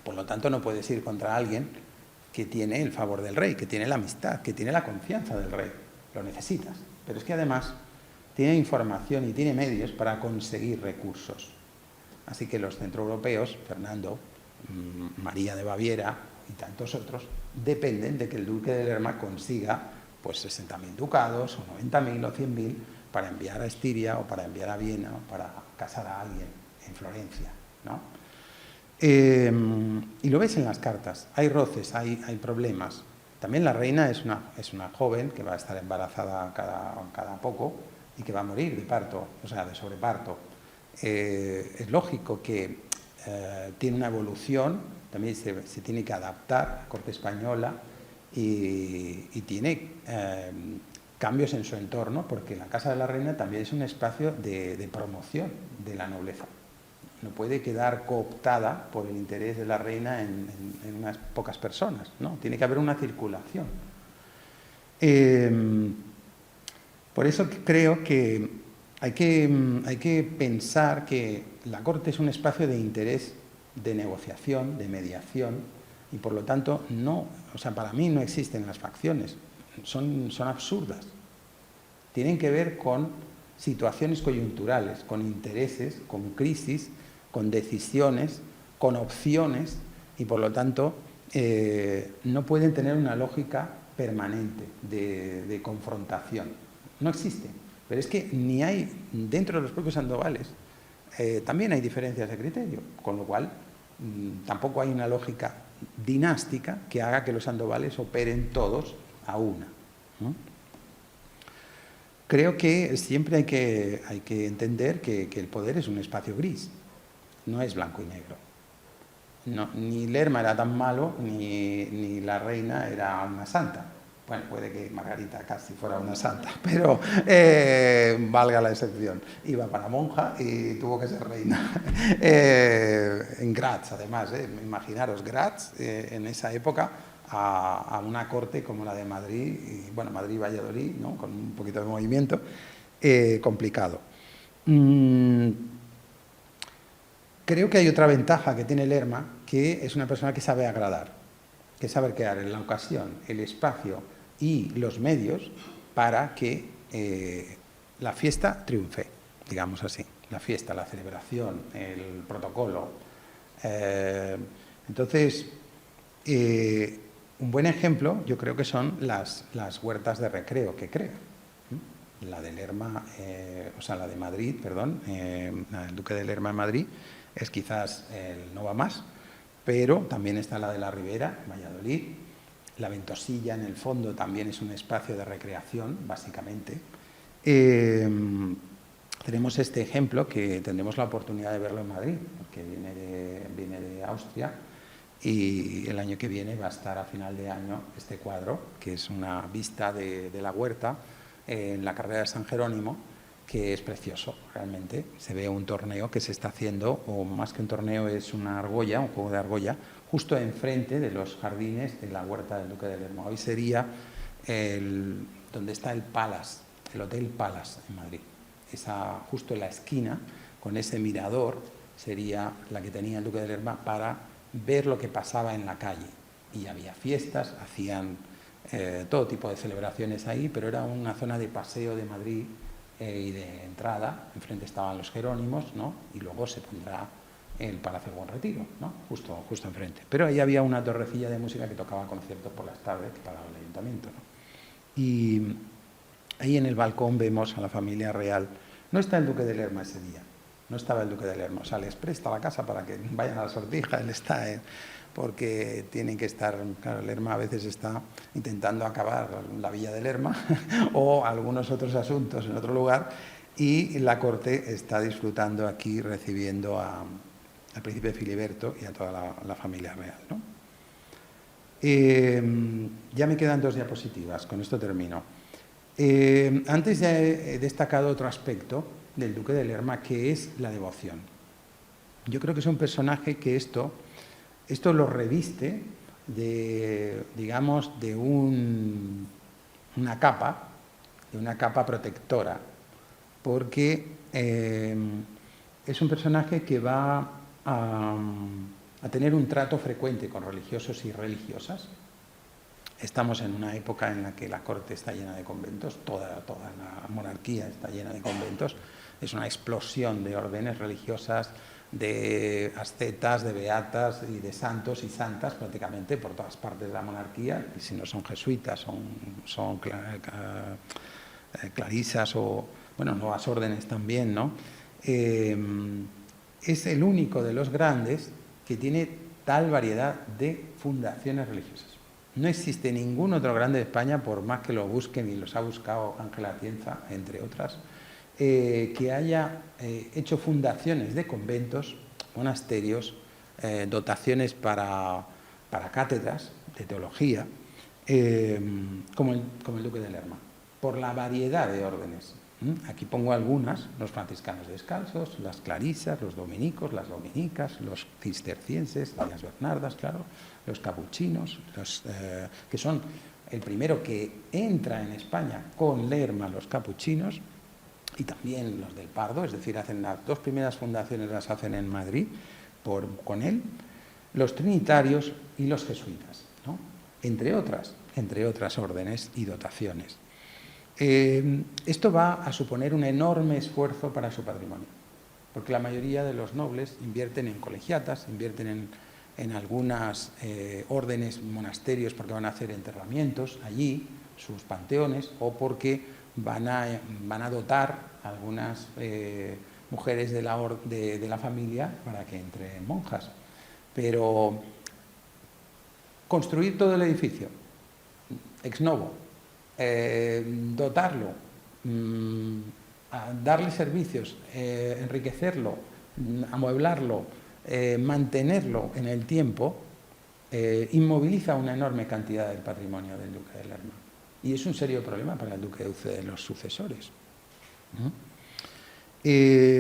Speaker 4: Por lo tanto, no puedes ir contra alguien que tiene el favor del rey, que tiene la amistad, que tiene la confianza del rey. Lo necesitas. Pero es que además tiene información y tiene medios para conseguir recursos. Así que los centroeuropeos, Fernando, María de Baviera y tantos otros, dependen de que el duque de Lerma consiga pues 60.000 ducados, o 90.000 o 100.000 para enviar a Estiria o para enviar a Viena o para casar a alguien en Florencia, ¿no? Y lo ves en las cartas, hay roces, hay problemas. También la reina es una joven que va a estar embarazada cada poco y que va a morir de parto, o sea, de sobreparto. Es lógico que tiene una evolución, también se tiene que adaptar a la corte española y tiene cambios en su entorno, porque la Casa de la Reina también es un espacio de promoción de la nobleza. No puede quedar cooptada por el interés de la reina en unas pocas personas, ¿no? Tiene que haber una circulación. Por eso creo que hay que pensar que la corte es un espacio de interés, de negociación, de mediación, y por lo tanto para mí no existen las facciones, son absurdas. Tienen que ver con situaciones coyunturales, con intereses, con crisis, con decisiones, con opciones, y por lo tanto no pueden tener una lógica permanente de confrontación. No existe. Pero es que ni hay, dentro de los propios Sandovales, también hay diferencias de criterio, con lo cual tampoco hay una lógica dinástica que haga que los Sandovales operen todos a una, ¿no? Creo que siempre hay que entender que el poder es un espacio gris, no es blanco y negro. No, ni Lerma era tan malo, ni la reina era una santa. Bueno, puede que Margarita casi fuera una santa, pero valga la excepción. Iba para monja y tuvo que ser reina. En Graz, además, imaginaros, Graz en esa época a una corte como la de Madrid, y, bueno, Madrid y Valladolid, ¿no? Con un poquito de movimiento, complicado. Creo que hay otra ventaja que tiene Lerma, que es una persona que sabe agradar, que sabe crear en la ocasión, el espacio y los medios para que la fiesta triunfe, digamos así. La fiesta, la celebración, el protocolo. Entonces, un buen ejemplo yo creo que son las huertas de recreo que crea. La de Lerma, la de Madrid, perdón, el duque de Lerma en Madrid es quizás el no va más, pero también está la de la Ribera, Valladolid. La Ventosilla, en el fondo, también es un espacio de recreación, básicamente. Tenemos este ejemplo que tendremos la oportunidad de verlo en Madrid, porque viene de Austria, y el año que viene va a estar a final de año este cuadro, que es una vista de la huerta en la carrera de San Jerónimo, que es precioso, realmente. Se ve un torneo que se está haciendo, o más que un torneo es una argolla, un juego de argolla, justo enfrente de los jardines de la huerta del Duque de Lerma. Hoy sería donde está el Palace, el Hotel Palace en Madrid. Justo en la esquina, con ese mirador, sería la que tenía el Duque de Lerma para ver lo que pasaba en la calle. Y había fiestas, hacían todo tipo de celebraciones ahí, pero era una zona de paseo de Madrid y de entrada. Enfrente estaban los Jerónimos, ¿no? Y luego se pondrá el Palacio Buen Retiro, ¿no? Justo enfrente. Pero ahí había una torrecilla de música que tocaba conciertos por las tardes que pagaba el ayuntamiento, ¿no? Y ahí en el balcón vemos a la familia real. No está el Duque de Lerma ese día, no estaba el Duque de Lerma. O sea, les presta la casa para que vayan a la Sortija, él está, porque tienen que estar. Claro, Lerma a veces está intentando acabar la villa de Lerma o algunos otros asuntos en otro lugar, y la corte está disfrutando aquí, recibiendo al príncipe Filiberto y a toda la familia real, ¿no? Ya me quedan 2 diapositivas, con esto termino. Antes ya he destacado otro aspecto del duque de Lerma, que es la devoción. Yo creo que es un personaje que esto lo reviste de, digamos, de una capa protectora, porque es un personaje que va a tener un trato frecuente con religiosos y religiosas. Estamos en una época en la que la corte está llena de conventos, toda la monarquía está llena de conventos, es una explosión de órdenes religiosas, de ascetas, de beatas y de santos y santas prácticamente por todas partes de la monarquía, y si no son jesuitas, son clarisas o, bueno, nuevas órdenes también, ¿no? Es el único de los grandes que tiene tal variedad de fundaciones religiosas. No existe ningún otro grande de España, por más que lo busquen, y los ha buscado Ángela Atienza, entre otras, que haya hecho fundaciones de conventos, monasterios, dotaciones para cátedras de teología, como el duque de Lerma, por la variedad de órdenes. Aquí pongo algunas: los franciscanos descalzos, las clarisas, los dominicos, las dominicas, los cistercienses, las bernardas, claro, los capuchinos, que son el primero que entra en España con Lerma, los capuchinos, y también los del Pardo, es decir, hacen las 2 primeras fundaciones, las hacen en Madrid con él, los trinitarios y los jesuitas, ¿no? entre otras órdenes y dotaciones. Esto va a suponer un enorme esfuerzo para su patrimonio, porque la mayoría de los nobles invierten en colegiatas, invierten en algunas órdenes, monasterios, porque van a hacer enterramientos allí, sus panteones, o porque van a dotar a algunas mujeres de la familia para que entren monjas. Pero construir todo el edificio ex novo, dotarlo, darle servicios, enriquecerlo, amueblarlo, mantenerlo en el tiempo, inmoviliza una enorme cantidad del patrimonio del duque de Lerma. Y es un serio problema para el duque de los sucesores.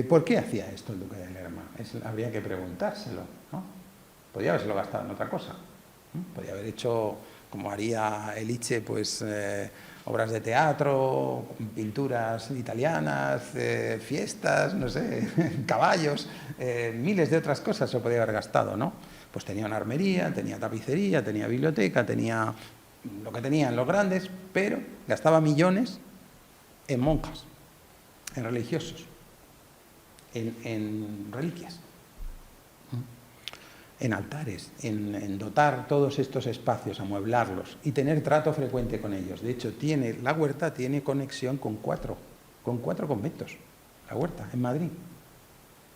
Speaker 4: ¿Por qué hacía esto el duque de Lerma? Habría que preguntárselo, ¿no? Podría habérselo gastado en otra cosa. Podría haber hecho, como haría Eliche, pues obras de teatro, pinturas italianas, fiestas, no sé, caballos, miles de otras cosas se podría haber gastado, ¿no? Pues tenía una armería, tenía tapicería, tenía biblioteca, tenía lo que tenían los grandes, pero gastaba millones en monjas, en religiosos, en reliquias, en altares, en dotar todos estos espacios, amueblarlos y tener trato frecuente con ellos. De hecho, la huerta tiene conexión con cuatro conventos, la huerta, en Madrid,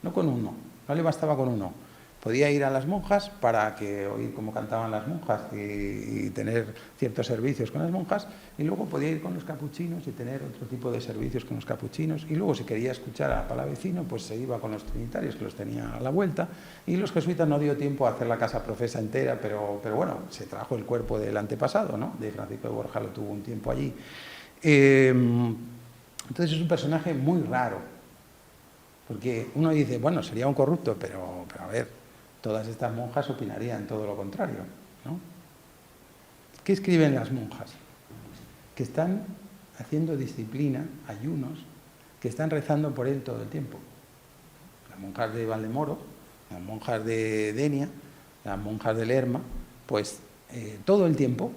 Speaker 4: no con uno, no le bastaba con uno. Podía ir a las monjas para oír cómo cantaban las monjas y tener ciertos servicios con las monjas, y luego podía ir con los capuchinos y tener otro tipo de servicios con los capuchinos, y luego si quería escuchar a Palavecino, pues se iba con los trinitarios, que los tenía a la vuelta, y los jesuitas no dio tiempo a hacer la casa profesa entera, pero bueno, se trajo el cuerpo del antepasado, ¿no? De Francisco de Borja, lo tuvo un tiempo allí. Entonces es un personaje muy raro, porque uno dice, bueno, sería un corrupto, pero a ver, todas estas monjas opinarían todo lo contrario, ¿no? ¿Qué escriben las monjas? Que están haciendo disciplina, ayunos, que están rezando por él todo el tiempo. Las monjas de Valdemoro, las monjas de Denia, las monjas de Lerma, pues todo el tiempo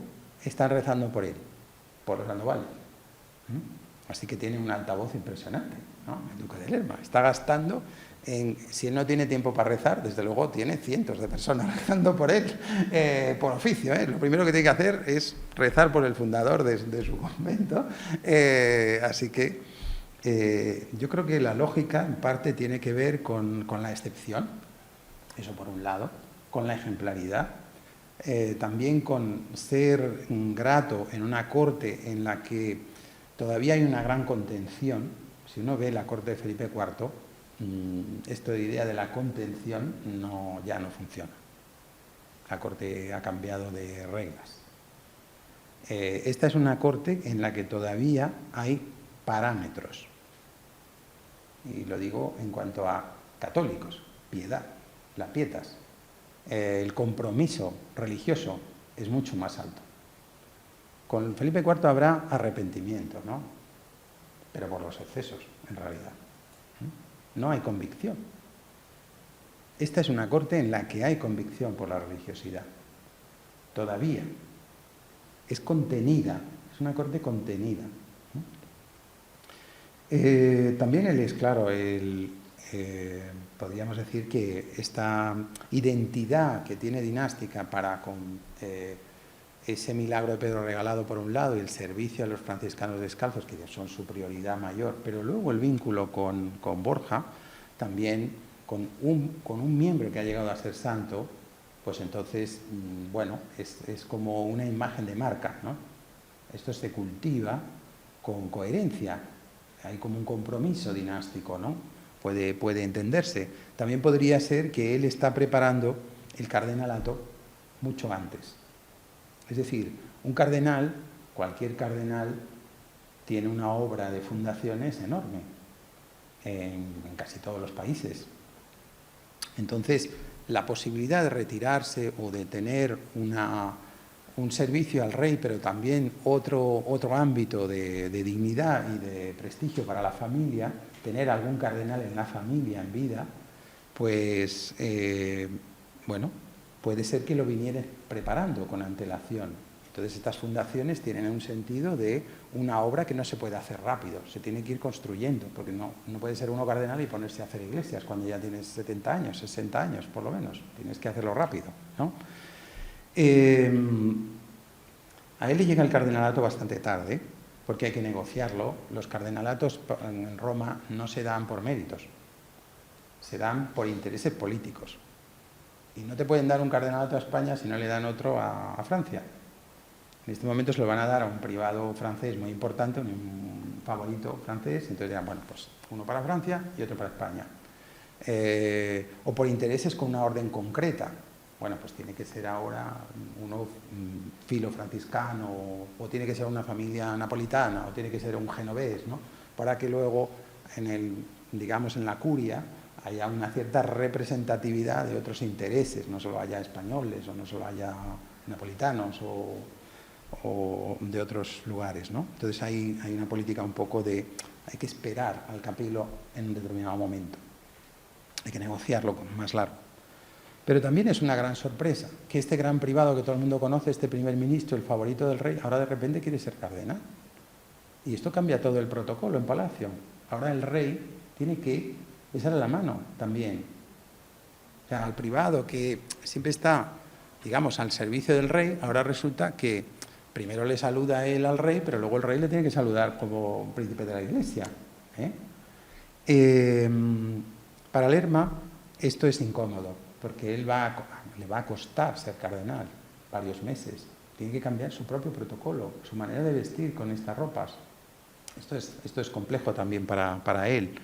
Speaker 4: están rezando por él, por Sandoval. Así que tiene un altavoz impresionante, ¿no? El duque de Lerma está gastando. Si él no tiene tiempo para rezar, desde luego tiene cientos de personas rezando por él, por oficio, ¿eh? Lo primero que tiene que hacer es rezar por el fundador de su convento. Así que yo creo que la lógica, en parte, tiene que ver con la excepción, eso por un lado, con la ejemplaridad, también con ser grato en una corte en la que todavía hay una gran contención. Si uno ve la corte de Felipe IV, esto de idea de la contención ya no funciona. La corte ha cambiado de reglas. Esta es una corte en la que todavía hay parámetros. Y lo digo en cuanto a católicos, piedad, la pietas. El compromiso religioso es mucho más alto. Con Felipe IV habrá arrepentimiento, ¿no? Pero por los excesos, en realidad. No hay convicción. Esta es una corte en la que hay convicción por la religiosidad. Todavía. Es contenida, es una corte contenida. También él es, claro, podríamos decir que esta identidad que tiene dinástica para con ese milagro de Pedro Regalado por un lado y el servicio a los franciscanos descalzos, que son su prioridad mayor, pero luego el vínculo con Borja, también con un miembro que ha llegado a ser santo, pues entonces, bueno, es como una imagen de marca, ¿no? Esto se cultiva con coherencia, hay como un compromiso dinástico, ¿no? Puede entenderse. También podría ser que él está preparando el cardenalato mucho antes. Es decir, un cardenal, cualquier cardenal, tiene una obra de fundaciones enorme en casi todos los países. Entonces, la posibilidad de retirarse o de tener un servicio al rey, pero también otro ámbito de dignidad y de prestigio para la familia, tener algún cardenal en la familia en vida, pues, bueno, puede ser que lo vinieran preparando con antelación. Entonces, estas fundaciones tienen un sentido de una obra que no se puede hacer rápido, se tiene que ir construyendo, porque no puede ser uno cardenal y ponerse a hacer iglesias cuando ya tienes 70 años, 60 años por lo menos, tienes que hacerlo rápido, ¿no? A él le llega el cardenalato bastante tarde, porque hay que negociarlo. Los cardenalatos en Roma no se dan por méritos, se dan por intereses políticos. Y no te pueden dar un cardenalato a España si no le dan otro a Francia. En este momento se lo van a dar a un privado francés muy importante, un favorito francés, entonces dirán, bueno, pues uno para Francia y otro para España. O por intereses con una orden concreta. Bueno, pues tiene que ser ahora uno filo franciscano, o tiene que ser una familia napolitana, o tiene que ser un genovés, ¿no? Para que luego, digamos, en la curia, haya una cierta representatividad de otros intereses, no solo haya españoles, o no solo haya napolitanos, o de otros lugares, ¿no? Entonces hay una política un poco de, hay que esperar al capítulo en un determinado momento, hay que negociarlo más largo. Pero también es una gran sorpresa que este gran privado que todo el mundo conoce, este primer ministro, el favorito del rey, ahora de repente quiere ser cardenal. Y esto cambia todo el protocolo en Palacio. Ahora el rey tiene que besarle la mano también. O sea, al privado que siempre está, digamos, al servicio del rey, ahora resulta que primero le saluda él al rey, pero luego el rey le tiene que saludar como príncipe de la Iglesia. Para Lerma esto es incómodo, porque le va a costar ser cardenal varios meses. Tiene que cambiar su propio protocolo, su manera de vestir con estas ropas. Esto es complejo también para él.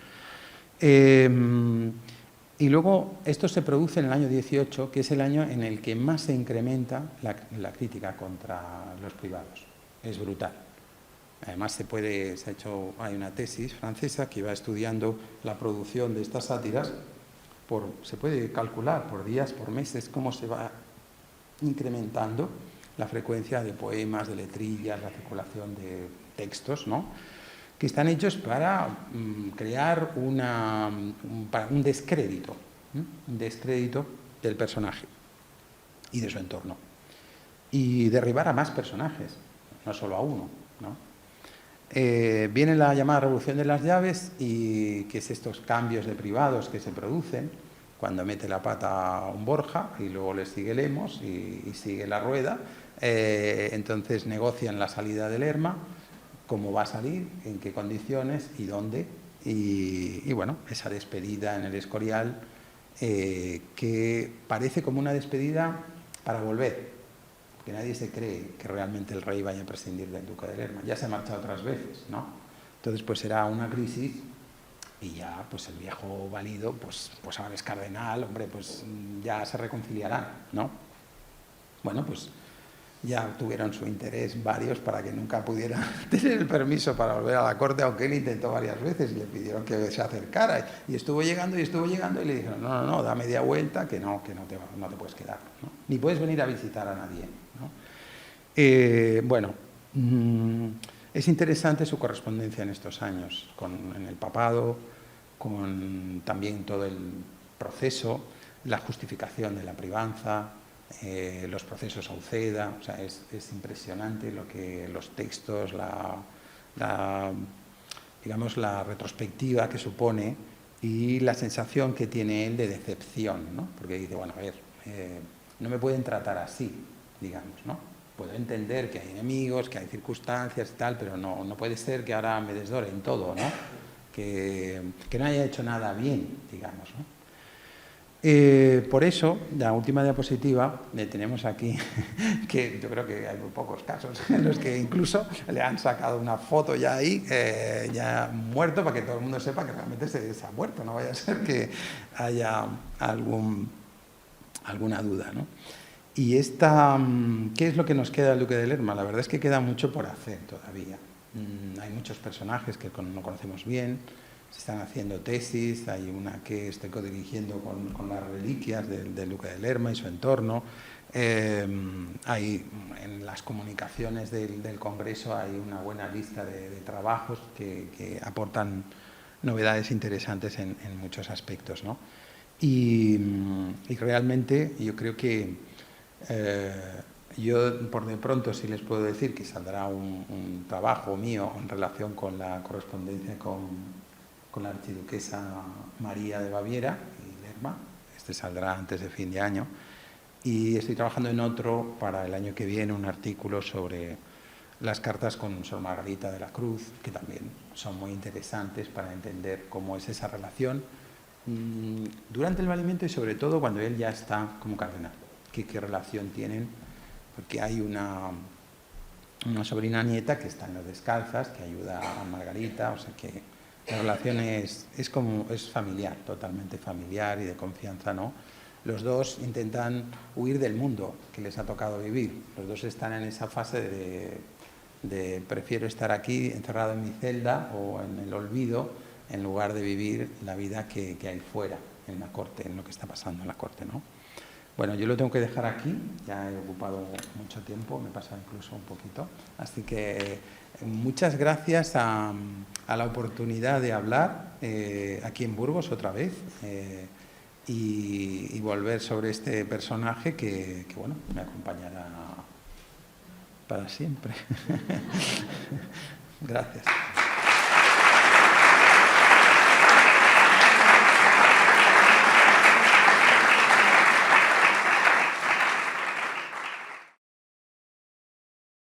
Speaker 4: Y luego esto se produce en el año 18, que es el año en el que más se incrementa la crítica contra los privados. Es brutal. Además hay una tesis francesa que va estudiando la producción de estas sátiras. Se puede calcular por días, por meses, cómo se va incrementando la frecuencia de poemas, de letrillas, la circulación de textos, ¿no? Que están hechos para crear un descrédito del personaje y de su entorno. Y derribar a más personajes, no solo a uno, ¿no? Viene la llamada Revolución de las Llaves, y que es estos cambios de privados que se producen cuando mete la pata un Borja y luego le sigue Lemos y sigue la rueda. Entonces negocian la salida de Lerma, cómo va a salir, en qué condiciones y dónde. Y bueno, esa despedida en el Escorial, que parece como una despedida para volver, que nadie se cree que realmente el rey vaya a prescindir del duque de Lerma. Ya se ha marchado otras veces, ¿no? Entonces, pues será una crisis y ya, pues el viejo valido, pues ahora es cardenal, hombre, pues ya se reconciliarán, ¿no? Bueno, pues ya tuvieron su interés varios para que nunca pudiera tener el permiso para volver a la corte, aunque él intentó varias veces y le pidieron que se acercara. Y estuvo llegando y le dijeron, no, da media vuelta, que no te puedes quedar, ¿no? Ni puedes venir a visitar a nadie, ¿no? Bueno, es interesante su correspondencia en estos años, en el papado, con también todo el proceso, la justificación de la privanza, los procesos a Uceda. O sea, es impresionante lo que los textos, digamos, la retrospectiva que supone y la sensación que tiene él de decepción, ¿no? Porque dice, bueno, a ver, no me pueden tratar así, digamos, ¿no? Puedo entender que hay enemigos, que hay circunstancias y tal, pero no puede ser que ahora me desdoren todo, ¿no? Que no haya hecho nada bien, digamos, ¿no? Por eso, la última diapositiva, tenemos aquí, que yo creo que hay muy pocos casos en los que incluso le han sacado una foto ya ahí, ya muerto, para que todo el mundo sepa que realmente se ha muerto, no vaya a ser que haya alguna duda, ¿no? Y ¿qué es lo que nos queda del Duque de Lerma? La verdad es que queda mucho por hacer todavía. Hay muchos personajes que no conocemos bien. Se están haciendo tesis, hay una que estoy codirigiendo con las reliquias del Duque de Lerma y su entorno. Hay en las comunicaciones del Congreso hay una buena lista de trabajos que aportan novedades interesantes en muchos aspectos, ¿no? Y realmente yo creo que yo por de pronto sí les puedo decir que saldrá un trabajo mío en relación con la correspondencia con la archiduquesa María de Baviera y Lerma. Este saldrá antes de fin de año. Y estoy trabajando en otro para el año que viene, un artículo sobre las cartas con Sor Margarita de la Cruz, que también son muy interesantes para entender cómo es esa relación durante el valimiento y sobre todo cuando él ya está como cardenal. ¿Qué relación tienen? Porque hay una sobrina nieta que está en las descalzas, que ayuda a Margarita, o sea que la relación es familiar, totalmente familiar y de confianza, ¿no? Los dos intentan huir del mundo que les ha tocado vivir. Los dos están en esa fase de prefiero estar aquí encerrado en mi celda o en el olvido en lugar de vivir la vida que hay fuera, en la corte, en lo que está pasando en la corte, ¿no? Bueno, yo lo tengo que dejar aquí, ya he ocupado mucho tiempo, me he pasado incluso un poquito, así que muchas gracias a la oportunidad de hablar aquí en Burgos otra vez y volver sobre este personaje que bueno, me acompañará para siempre. Gracias.